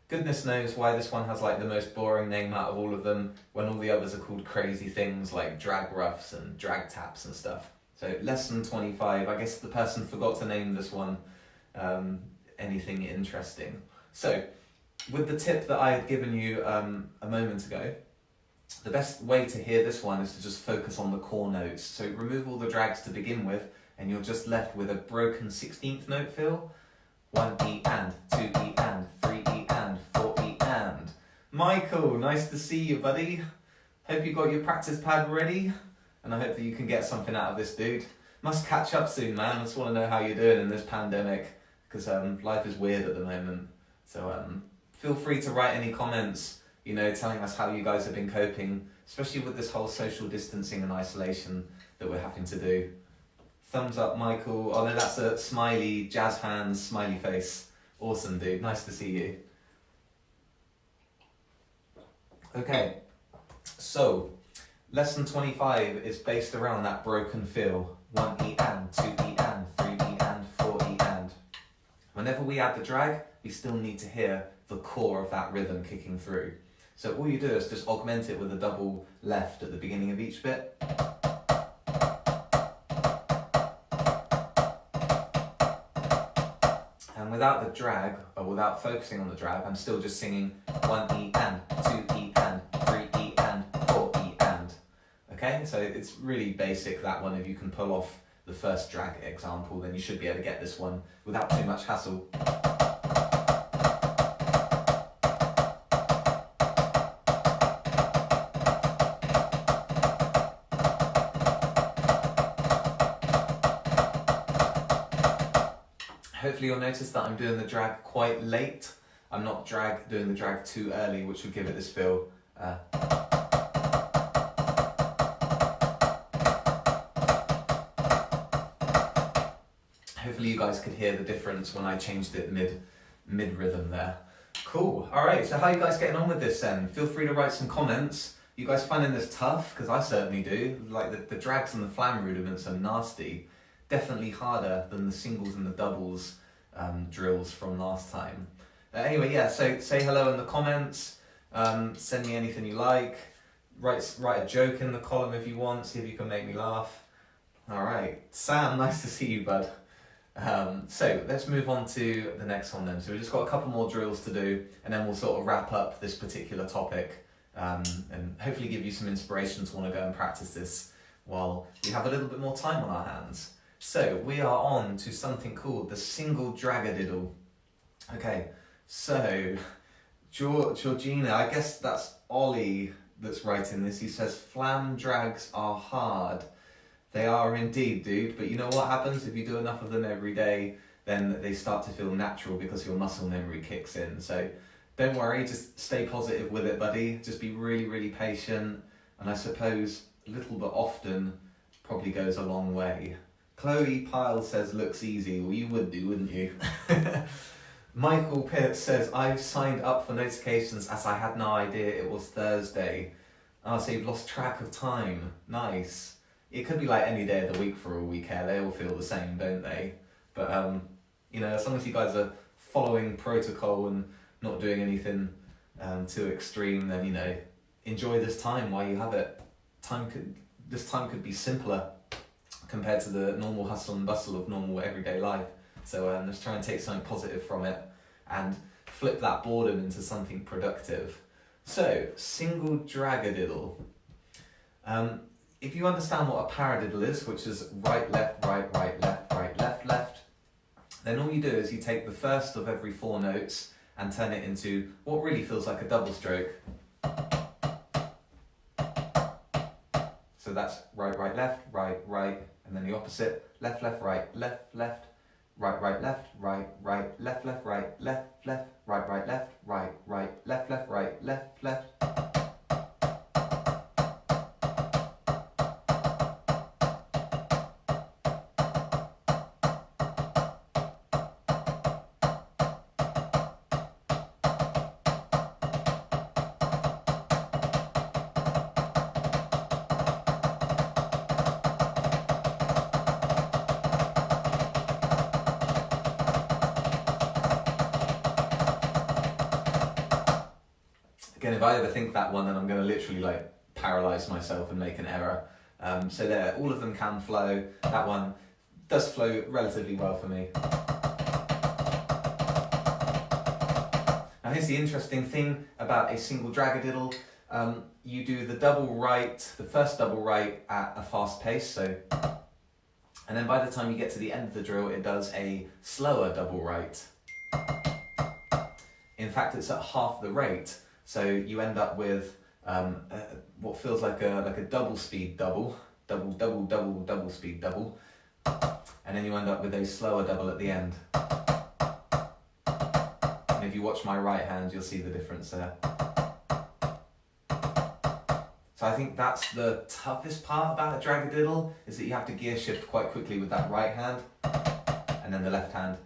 S1: Goodness knows why this one has like the most boring name out of all of them when all the others are called crazy things like drag roughs and drag taps and stuff. So lesson 25, I guess the person forgot to name this one anything interesting. So with the tip that I had given you a moment ago, the best way to hear this one is to just focus on the core notes. So remove all the drags to begin with, and you're just left with a broken 16th note feel. 1 E and, 2 E and, 3 E and, 4 E and. Michael, nice to see you, buddy. Hope you got your practice pad ready, and I hope that you can get something out of this, dude. Must catch up soon, man. I just want to know how you're doing in this pandemic, because life is weird at the moment. So feel free to write any comments, you know, telling us how you guys have been coping, especially with this whole social distancing and isolation that we're having to do. Thumbs up, Michael. Oh no, that's a smiley, jazz hands, smiley face. Awesome, dude. Nice to see you. Okay, so lesson 25 is based around that broken feel. 1E and, 2E and, 3E and, 4E and. Whenever we add the drag, we still need to hear the core of that rhythm kicking through. So all you do is just augment it with a double left at the beginning of each bit. And without the drag, or without focusing on the drag, I'm still just singing 1E and, 2E and, 3E and, 4E and. Okay, so it's really basic, that one. If you can pull off the first drag example, then you should be able to get this one without too much hassle. Hopefully you'll notice that I'm doing the drag quite late. I'm not doing the drag too early, which would give it this feel. Hopefully you guys could hear the difference when I changed it mid rhythm there. Cool. All right, so how are you guys getting on with this then? Feel free to write some comments. You guys finding this tough? Because I certainly do. Like the drags and the flam rudiments are nasty. Definitely harder than the singles and the doubles drills from last time. Anyway, yeah, so say hello in the comments, send me anything you like, write a joke in the column if you want, see if you can make me laugh. Alright, Sam, nice to see you, bud. So let's move on to the next one then. So we've just got a couple more drills to do, and then we'll sort of wrap up this particular topic, and hopefully give you some inspiration to want to go and practice this while we have a little bit more time on our hands. So we are on to something called the single dragadiddle. Okay, so Georgina, I guess that's Ollie that's writing this. He says, flam drags are hard. They are indeed, dude, but you know what happens if you do enough of them every day, then they start to feel natural because your muscle memory kicks in. So don't worry, just stay positive with it, buddy. Just be really, really patient. And I suppose a little bit often probably goes a long way. Chloe Pyle says, looks easy. Well, you would do, wouldn't you? Michael Pitt says, I've signed up for notifications as I had no idea it was Thursday. Oh, so you've lost track of time. Nice. It could be like any day of the week for a week hair. They all feel the same, don't they? But, you know, as long as you guys are following protocol and not doing anything too extreme, then, you know, enjoy this time while you have it. This time could be simpler compared to the normal hustle and bustle of normal everyday life. So let's try and take something positive from it and flip that boredom into something productive. So, single dragadiddle. If you understand what a paradiddle is, which is right, left, right, right, left, right, left, left, then all you do is you take the first of every 4 notes and turn it into what really feels like a double stroke. So that's right, right, left, right, right, and then the opposite, left, left, right, left, left, right, right, left, right, right, left, left, right, left, left, right, right, left, right, right, left, left, right, left, left. Again, if I overthink that one, then I'm going to literally like paralyze myself and make an error. So there, all of them can flow. That one does flow relatively well for me. Now here's the interesting thing about a single dragadiddle. You do the double right, the first double right at a fast pace, so, and then by the time you get to the end of the drill, it does a slower double right. In fact, it's at half the rate. So you end up with what feels like a double speed double, double speed double, and then you end up with a slower double at the end. And if you watch my right hand, you'll see the difference there. So I think that's the toughest part about a dragadiddle, is that you have to gear shift quite quickly with that right hand, and then the left hand.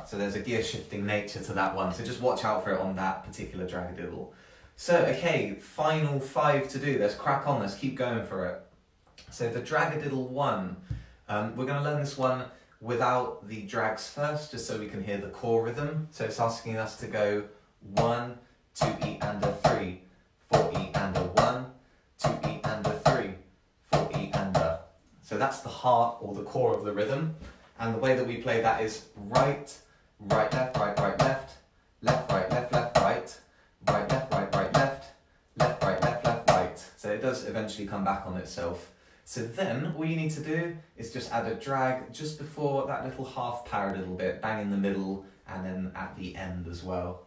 S1: So there's a gear shifting nature to that one, so just watch out for it on that particular dragadiddle. So, okay, final 5 to do. Let's crack on, let's keep going for it. So the dragadiddle 1, we're going to learn this one without the drags first, just so we can hear the core rhythm. So it's asking us to go 1, 2E and a 3, 4E and a 1, 2E and a 3, 4E and a. So that's the heart or the core of the rhythm. And the way that we play that is right, right, left, right, right, left, left, right, left, left, right, right, left, right, right, left, left, right, left, left, right. So it does eventually come back on itself. So then all you need to do is just add a drag just before that little half paradiddle bit, bang in the middle, and then at the end as well.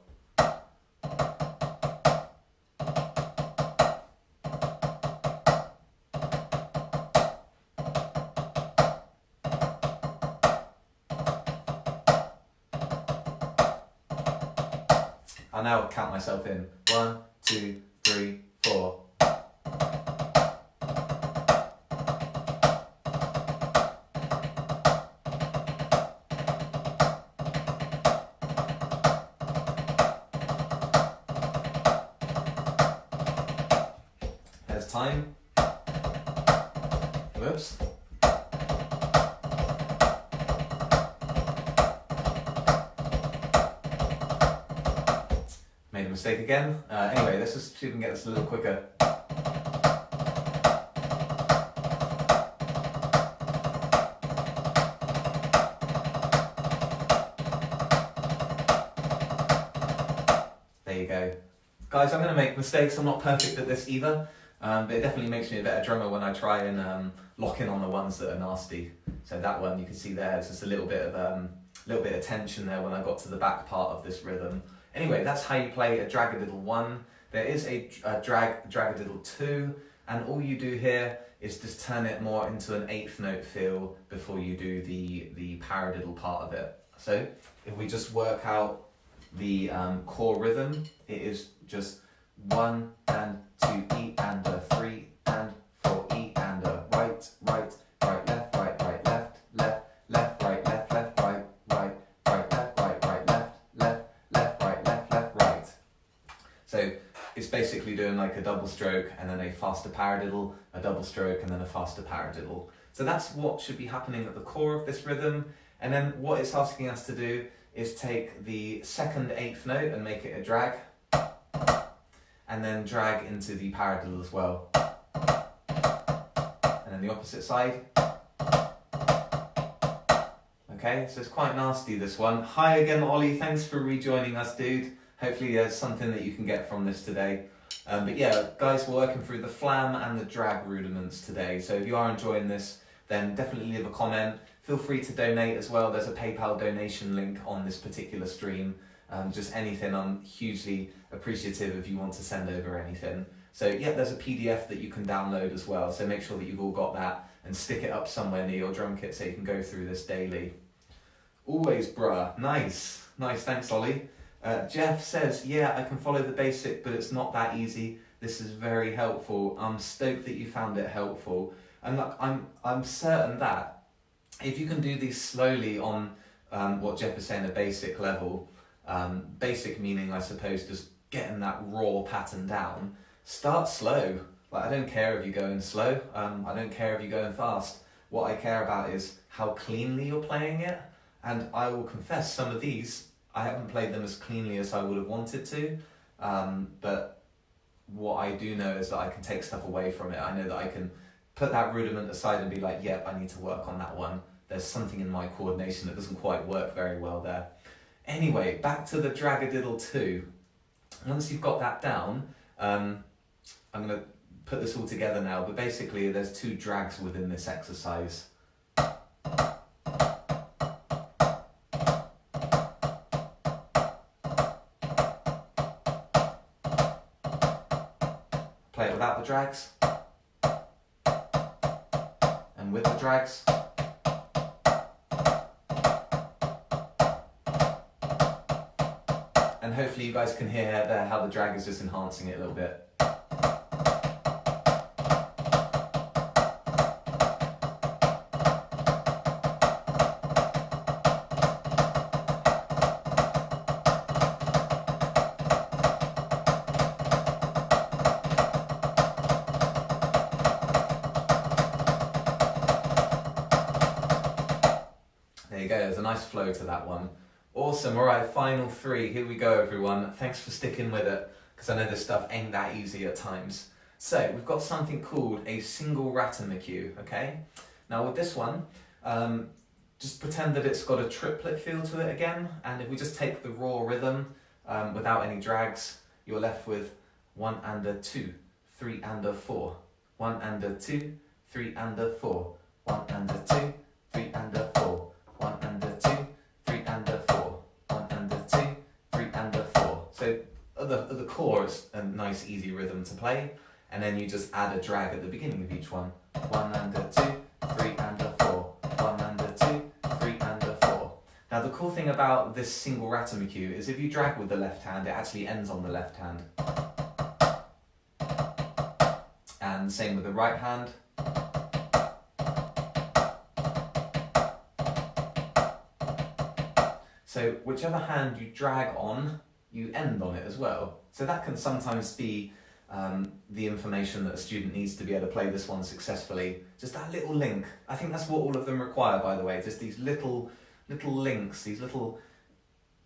S1: I'll now count myself in. 1, 2, 3, 4. There's time. Whoops. Made a mistake again. Anyway, let's just see if we can get this a little quicker. There you go. Guys, I'm going to make mistakes. I'm not perfect at this either, but it definitely makes me a better drummer when I try and lock in on the ones that are nasty. So that one you can see there, it's just a little bit of tension there when I got to the back part of this rhythm. Anyway, that's how you play a dragadiddle 1. There is a dragadiddle 2, and all you do here is just turn it more into an 8th note feel before you do the paradiddle part of it. So if we just work out the core rhythm, it is just 1 and 2E and a 3 and 4E and a right, right, right, left, right, right, left, left, left, right, left, left, right, right, right, left, right, right, left, left, left, right, left, left, right. So it's basically doing like a double stroke and then a faster paradiddle, a double stroke and then a faster paradiddle. So that's what should be happening at the core of this rhythm. And then what it's asking us to do is take the second 8th note and make it a drag, and then drag into the paradiddle as well. And then the opposite side. Okay, so it's quite nasty, this one. Hi again, Ollie, thanks for rejoining us, dude. Hopefully there's something that you can get from this today. But yeah, guys, we're working through the flam and the drag rudiments today. So if you are enjoying this, then definitely leave a comment. Feel free to donate as well. There's a PayPal donation link on this particular stream. Just anything, I'm hugely appreciative if you want to send over anything. So yeah, there's a PDF that you can download as well. So make sure that you've all got that and stick it up somewhere near your drum kit so you can go through this daily. Always, bruh. Nice. Nice, thanks, Ollie. Jeff says, yeah, I can follow the basic, but it's not that easy. This is very helpful. I'm stoked that you found it helpful. And look, I'm certain that if you can do these slowly on what Jeff is saying, a basic level, basic meaning, I suppose, just getting that raw pattern down, start slow. Like, I don't care if you're going slow, I don't care if you're going fast. What I care about is how cleanly you're playing it. And I will confess, some of these, I haven't played them as cleanly as I would have wanted to, but what I do know is that I can take stuff away from it. I know that I can put that rudiment aside and be like, yep, I need to work on that one. There's something in my coordination that doesn't quite work very well there. Anyway, back to the dragadiddle 2. Once you've got that down, I'm going to put this all together now, but basically there's 2 drags within this exercise. play it without the drags. And with the drags. And hopefully you guys can hear there how the drag is just enhancing it a little bit. There you go, there's a nice flow to that one. Awesome, all right, final three. Here we go, everyone. Thanks for sticking with it, because I know this stuff ain't that easy at times. So, we've got something called a single Rudiments, okay? Now with this one, just pretend that it's got a triplet feel to it again, and if we just take the raw rhythm without any drags, you're left with 1 and a 2, 3 and a 4, 1 and a 2, 3 and a 4, 1 and a 2, 3 and a 4, 1 and a 2, 3 and a 4, 1 and a 2, 3 and a 4. So at the core, it's a nice easy rhythm to play, and then you just add a drag at the beginning of each one. 1 and a 2, 3 and a 4, 1 and a 2, 3 and a 4. Now the cool thing about this single Rudiments is if you drag with the left hand, it actually ends on the left hand. And same with the right hand. So whichever hand you drag on, you end on it as well. So that can sometimes be the information that a student needs to be able to play this one successfully. Just that little link. I think that's what all of them require, by the way. Just these little links, these little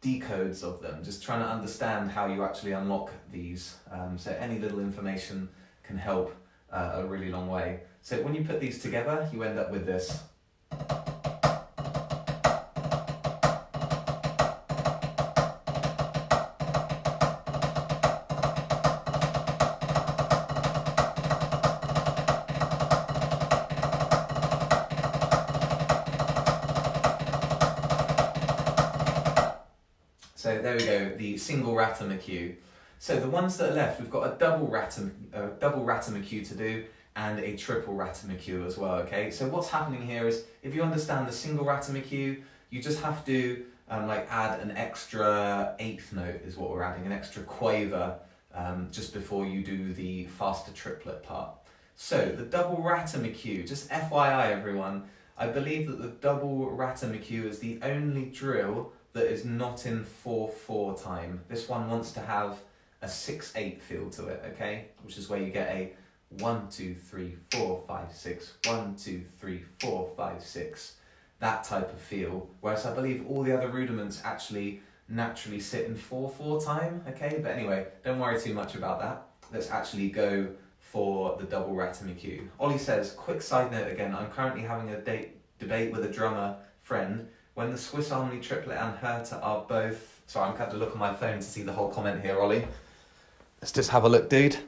S1: decodes of them. Just trying to understand how you actually unlock these. So any little information can help a really long way. So when you put these together, you end up with this. So there we go, the single Rudiments. So the ones that are left, we've got a double Rudiments to do and a triple Rudiments as well, okay? So what's happening here is, if you understand the single Rudiments, you just have to add an extra eighth note is what we're adding, an extra quaver just before you do the faster triplet part. So the double Rudiments, just FYI everyone, I believe that the double Rudiments is the only drill that is not in 4/4 time. This one wants to have a 6/8 feel to it, okay? Which is where you get a 1, 2, 3, 4, 5, 6, 1, 2, 3, 4, 5, 6. That type of feel. Whereas I believe all the other rudiments actually naturally sit in 4/4 time, okay? But anyway, don't worry too much about that. Let's actually go for the double Rudiments. Ollie says, quick side note again, I'm currently having a debate with a drummer friend. When the Swiss Army triplet and Herta are both... Sorry, I'm going to have to look on my phone to see the whole comment here, Ollie. Let's just have a look, dude.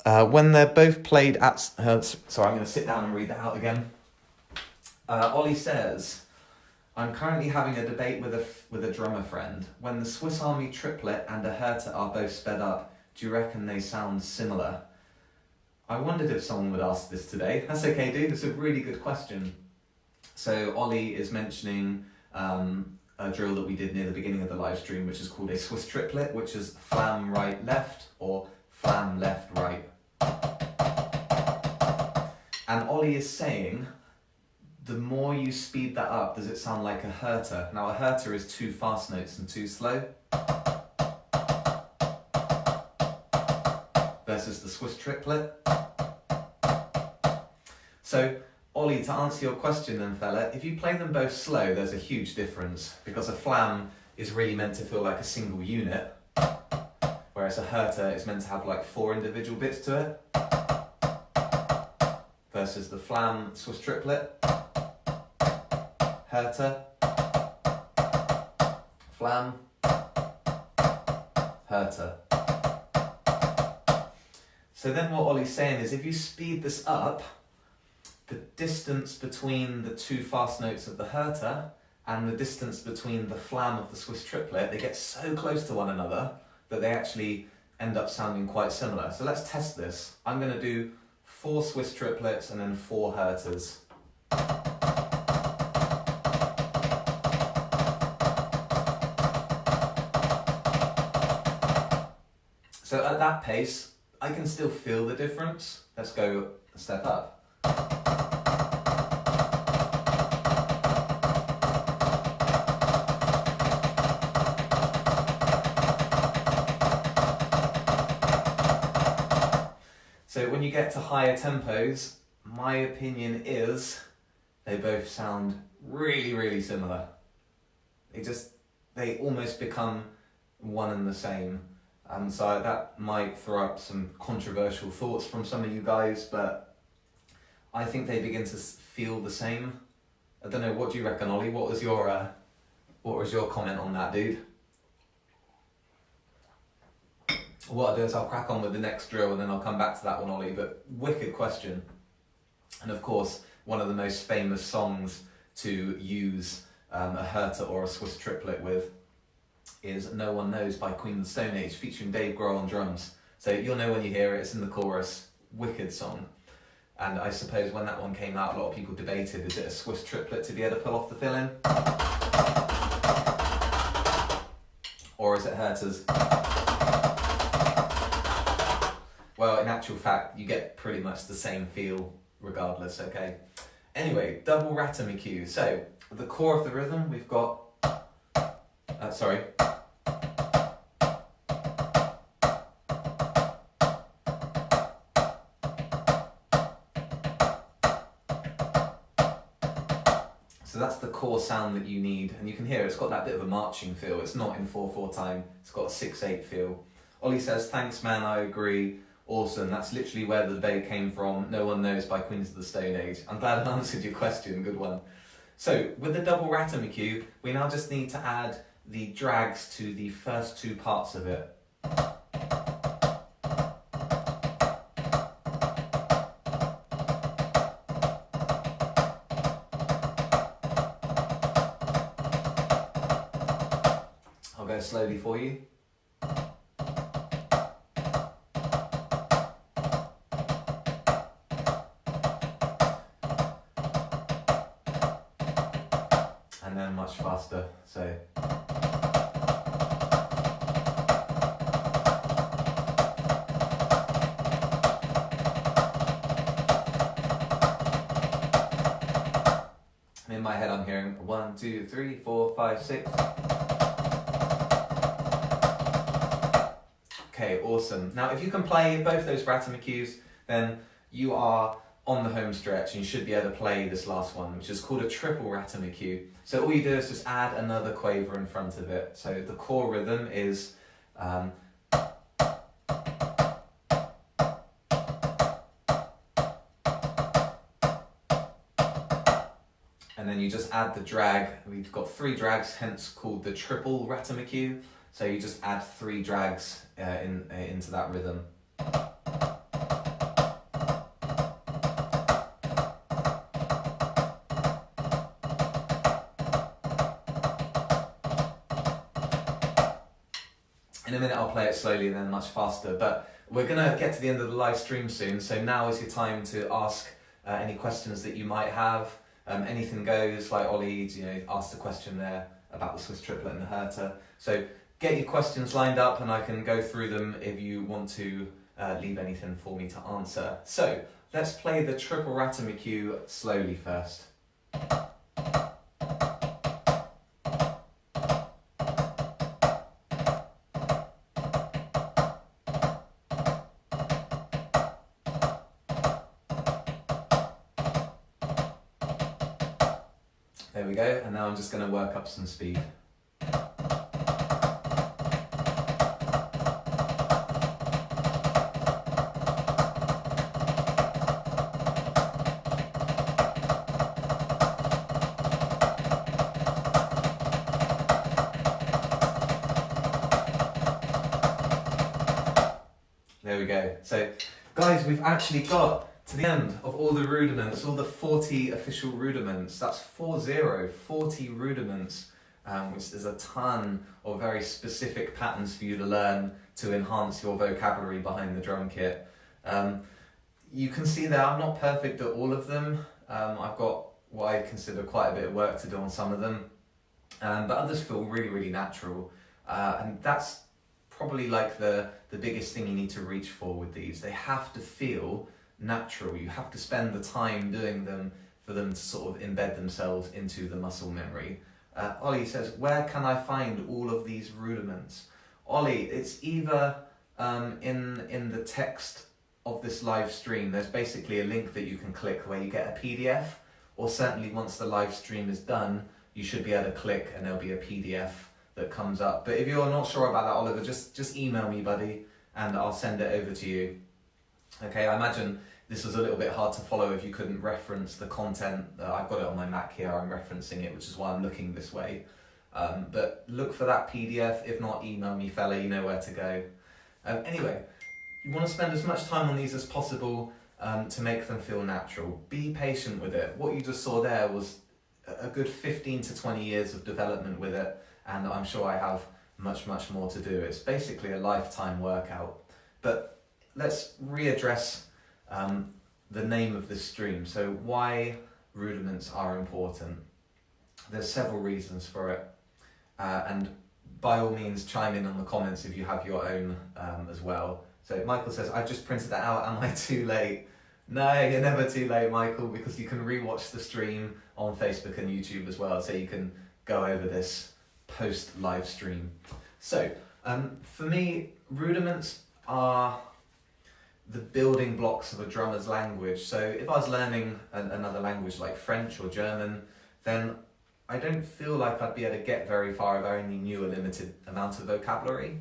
S1: When they're both played at... sorry, I'm going to sit down and read that out again. Ollie says, I'm currently having a debate with a drummer friend. When the Swiss Army triplet and a Herta are both sped up, do you reckon they sound similar? I wondered if someone would ask this today. That's okay, dude. It's a really good question. So Ollie is mentioning a drill that we did near the beginning of the live stream, which is called a Swiss triplet, which is flam right left or flam left right. And Ollie is saying, the more you speed that up, does it sound like a Herta? Now a Herta is 2 fast notes and 2 slow. Versus the Swiss triplet. So, Ollie, to answer your question then, fella, if you play them both slow, there's a huge difference, because a flam is really meant to feel like a single unit, whereas a Herta is meant to have like 4 individual bits to it, versus the flam Swiss triplet, Herta, flam, Herta. So then what Ollie's saying is, if you speed this up, the distance between the 2 fast notes of the Herta and the distance between the flam of the Swiss triplet, they get so close to one another that they actually end up sounding quite similar. So let's test this. I'm going to do 4 Swiss triplets and then 4 Herters. So at that pace, I can still feel the difference. Let's go a step up. So when you get to higher tempos, my opinion is they both sound really, really similar. They almost become one and the same. So that might throw up some controversial thoughts from some of you guys, but I think they begin to feel the same. I don't know, what do you reckon, Ollie? What was your comment on that, dude? What I'll do is I'll crack on with the next drill and then I'll come back to that one, Ollie, but wicked question. And of course, one of the most famous songs to use a Herta or a Swiss triplet with is No One Knows by Queen of the Stone Age, featuring Dave Grohl on drums. So you'll know when you hear it, it's in the chorus, wicked song. And I suppose when that one came out, a lot of people debated, is it a Swiss triplet to be able to pull off the fill-in? Or is it Herta's? Well, in actual fact, you get pretty much the same feel regardless, okay? Anyway, double ratamikyu. So, the core of the rhythm, we've got... So that's the core sound that you need, and you can hear it's got that bit of a marching feel. It's not in 4/4 time, it's got a 6/8 feel. Ollie says, thanks man, I agree. Awesome, that's literally where the debate came from. No One Knows by Queens of the Stone Age. I'm glad I answered your question, good one. So, with the double ratamikyu, we now just need to add the drags to the first 2 parts of it. I'll go slowly for you. And then much faster, so. In my head I'm hearing 1, 2, 3, 4, 5, 6. Okay, awesome. Now if you can play both those ratamikyus, then you are on the home stretch and you should be able to play this last one, which is called a triple ratamikyu. So all you do is just add another quaver in front of it. So the core rhythm is and then you just add the drag. We've got 3 drags, hence called the triple ratamikyu. So you just add 3 drags into that rhythm. In a minute I'll play it slowly and then much faster, but we're going to get to the end of the live stream soon, so now is your time to ask any questions that you might have. Anything goes, like Ollie, asked the question there about the Swiss triplet and the Herta. So get your questions lined up and I can go through them if you want to leave anything for me to answer. So let's play the triple ratamikyu slowly first. There we go, and now I'm just going to work up some speed. There we go. So, guys, we've actually got to the end of all the rudiments, all the 40 official rudiments. That's 40 rudiments, which is a ton of very specific patterns for you to learn to enhance your vocabulary behind the drum kit. You can see that I'm not perfect at all of them. I've got what I consider quite a bit of work to do on some of them, but others feel really, really natural. And that's probably like the biggest thing you need to reach for with these. They have to feel natural. You have to spend the time doing them for them to sort of embed themselves into the muscle memory. Ollie says, where can I find all of these rudiments? Ollie, it's either in the text of this live stream. There's basically a link that you can click where you get a PDF, or certainly once the live stream is done, you should be able to click and there'll be a PDF that comes up. But if you're not sure about that, Oliver, just email me, buddy, and I'll send it over to you. Okay, I imagine this was a little bit hard to follow if you couldn't reference the content. I've got it on my Mac here, I'm referencing it, which is why I'm looking this way. But look for that PDF. If not, email me, fella, you know where to go. Anyway, you want to spend as much time on these as possible to make them feel natural. Be patient with it. What you just saw there was a good 15 to 20 years of development with it, and I'm sure I have much, much more to do. It's basically a lifetime workout. But let's readdress the name of this stream. So why rudiments are important. There's several reasons for it. And by all means, chime in on the comments if you have your own as well. So Michael says, I've just printed that out, am I too late? No, you're never too late, Michael, because you can rewatch the stream on Facebook and YouTube as well, so you can go over this post live stream. So for me, rudiments are the building blocks of a drummer's language. So if I was learning another language like French or German, then I don't feel like I'd be able to get very far if I only knew a limited amount of vocabulary,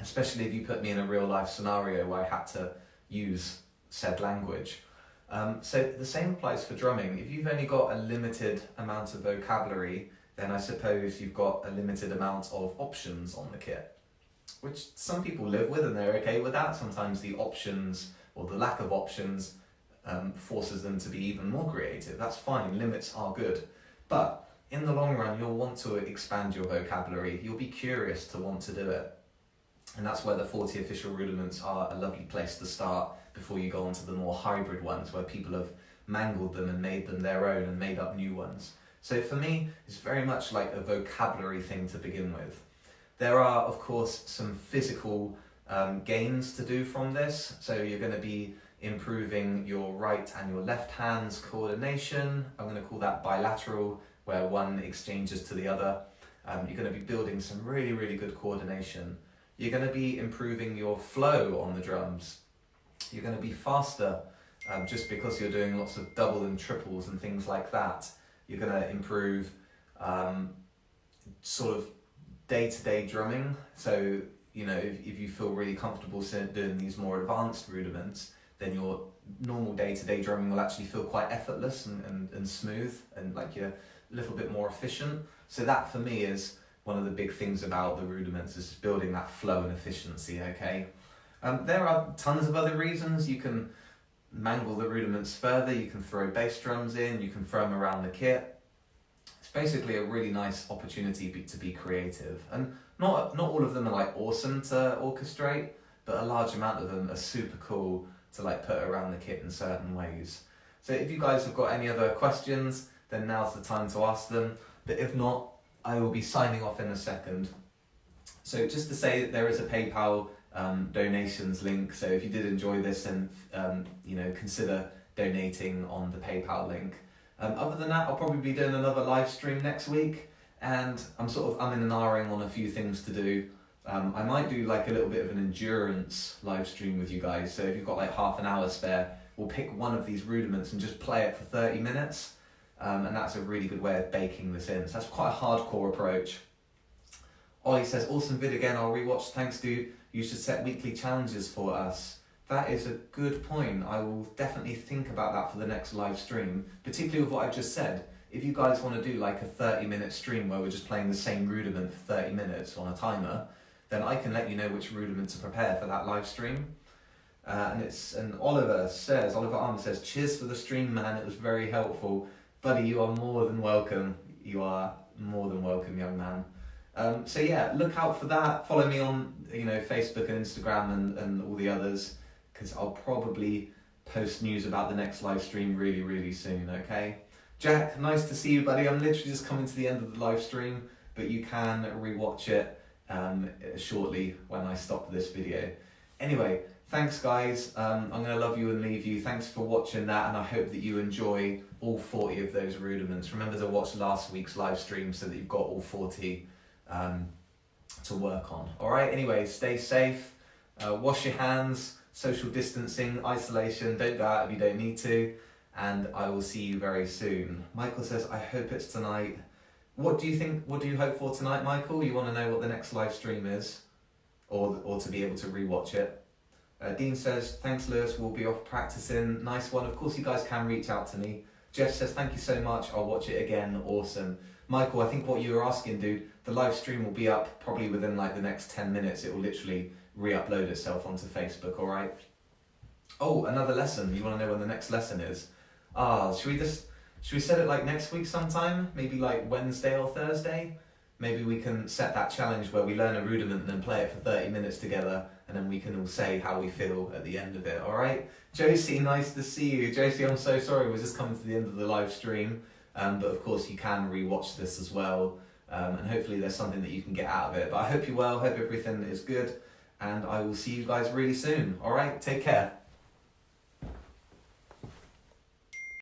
S1: especially if you put me in a real life scenario where I had to use said language. So the same applies for drumming. If you've only got a limited amount of vocabulary, then I suppose you've got a limited amount of options on the kit, which some people live with and they're okay with that. Sometimes the options or the lack of options forces them to be even more creative. That's fine, limits are good. But in the long run, you'll want to expand your vocabulary. You'll be curious to want to do it. And that's where the 40 official rudiments are a lovely place to start before you go on to the more hybrid ones where people have mangled them and made them their own and made up new ones. So for me, it's very much like a vocabulary thing to begin with. There are, of course, some physical gains to do from this. So you're going to be improving your right and your left hand's coordination. I'm going to call that bilateral, where one exchanges to the other. You're going to be building some really, really good coordination. You're going to be improving your flow on the drums. You're going to be faster just because you're doing lots of double and triples and things like that. You're going to improve sort of day-to-day drumming. So, you know, if you feel really comfortable doing these more advanced rudiments, then your normal day-to-day drumming will actually feel quite effortless and smooth, and like you're a little bit more efficient. So that for me is one of the big things about the rudiments, is building that flow and efficiency, okay? There are tons of other reasons. You can mangle the rudiments further, you can throw bass drums in, you can throw them around the kit. It's basically a really nice opportunity to be creative. And not all of them are like awesome to orchestrate, but a large amount of them are super cool to like put around the kit in certain ways. So if you guys have got any other questions, then now's the time to ask them. But if not, I will be signing off in a second. So just to say that there is a PayPal donations link. So if you did enjoy this, then you know, consider donating on the PayPal link. Other than that, I'll probably be doing another live stream next week, and I'm in and ahhing on a few things to do. I might do like a little bit of an endurance live stream with you guys. So if you've got like half an hour spare, we'll pick one of these rudiments and just play it for 30 minutes. And that's a really good way of baking this in. So that's quite a hardcore approach. Ollie says, awesome vid again, I'll rewatch, thanks dude. You should set weekly challenges for us. That is a good point. I will definitely think about that for the next live stream, particularly with what I've just said. If you guys want to do like a 30-minute stream where we're just playing the same rudiment for 30 minutes on a timer, then I can let you know which rudiment to prepare for that live stream. And Oliver Armour says, cheers for the stream, man, it was very helpful. Buddy, you are more than welcome. You are more than welcome, young man. So yeah, look out for that. Follow me on Facebook and Instagram and all the others, because I'll probably post news about the next live stream really, really soon, okay? Jack, nice to see you, buddy. I'm literally just coming to the end of the live stream, but you can rewatch it shortly when I stop this video. Anyway, thanks guys. I'm going to love you and leave you. Thanks for watching that, and I hope that you enjoy all 40 of those rudiments. Remember to watch last week's live stream so that you've got all 40 to work on. Alright, anyway, stay safe, wash your hands, social distancing, isolation, don't go out if you don't need to, and I will see you very soon. Michael says, I hope it's tonight. What do you think, what do you hope for tonight, Michael? You want to know what the next live stream is? Or to be able to rewatch it? Dean says, thanks Lewis, we'll be off practicing. Nice one, of course you guys can reach out to me. Jeff says, thank you so much, I'll watch it again, awesome. Michael, I think what you were asking, dude, the live stream will be up probably within like the next 10 minutes. It will literally re-upload itself onto Facebook, alright? Oh, another lesson. You want to know when the next lesson is? Should we set it like next week sometime? Maybe like Wednesday or Thursday? Maybe we can set that challenge where we learn a rudiment and then play it for 30 minutes together, and then we can all say how we feel at the end of it, alright? Josie, nice to see you. Josie, I'm so sorry, we're just coming to the end of the live stream. But of course you can re-watch this as well, and hopefully there's something that you can get out of it. But I hope you're well, hope everything is good, and I will see you guys really soon. Alright, take care.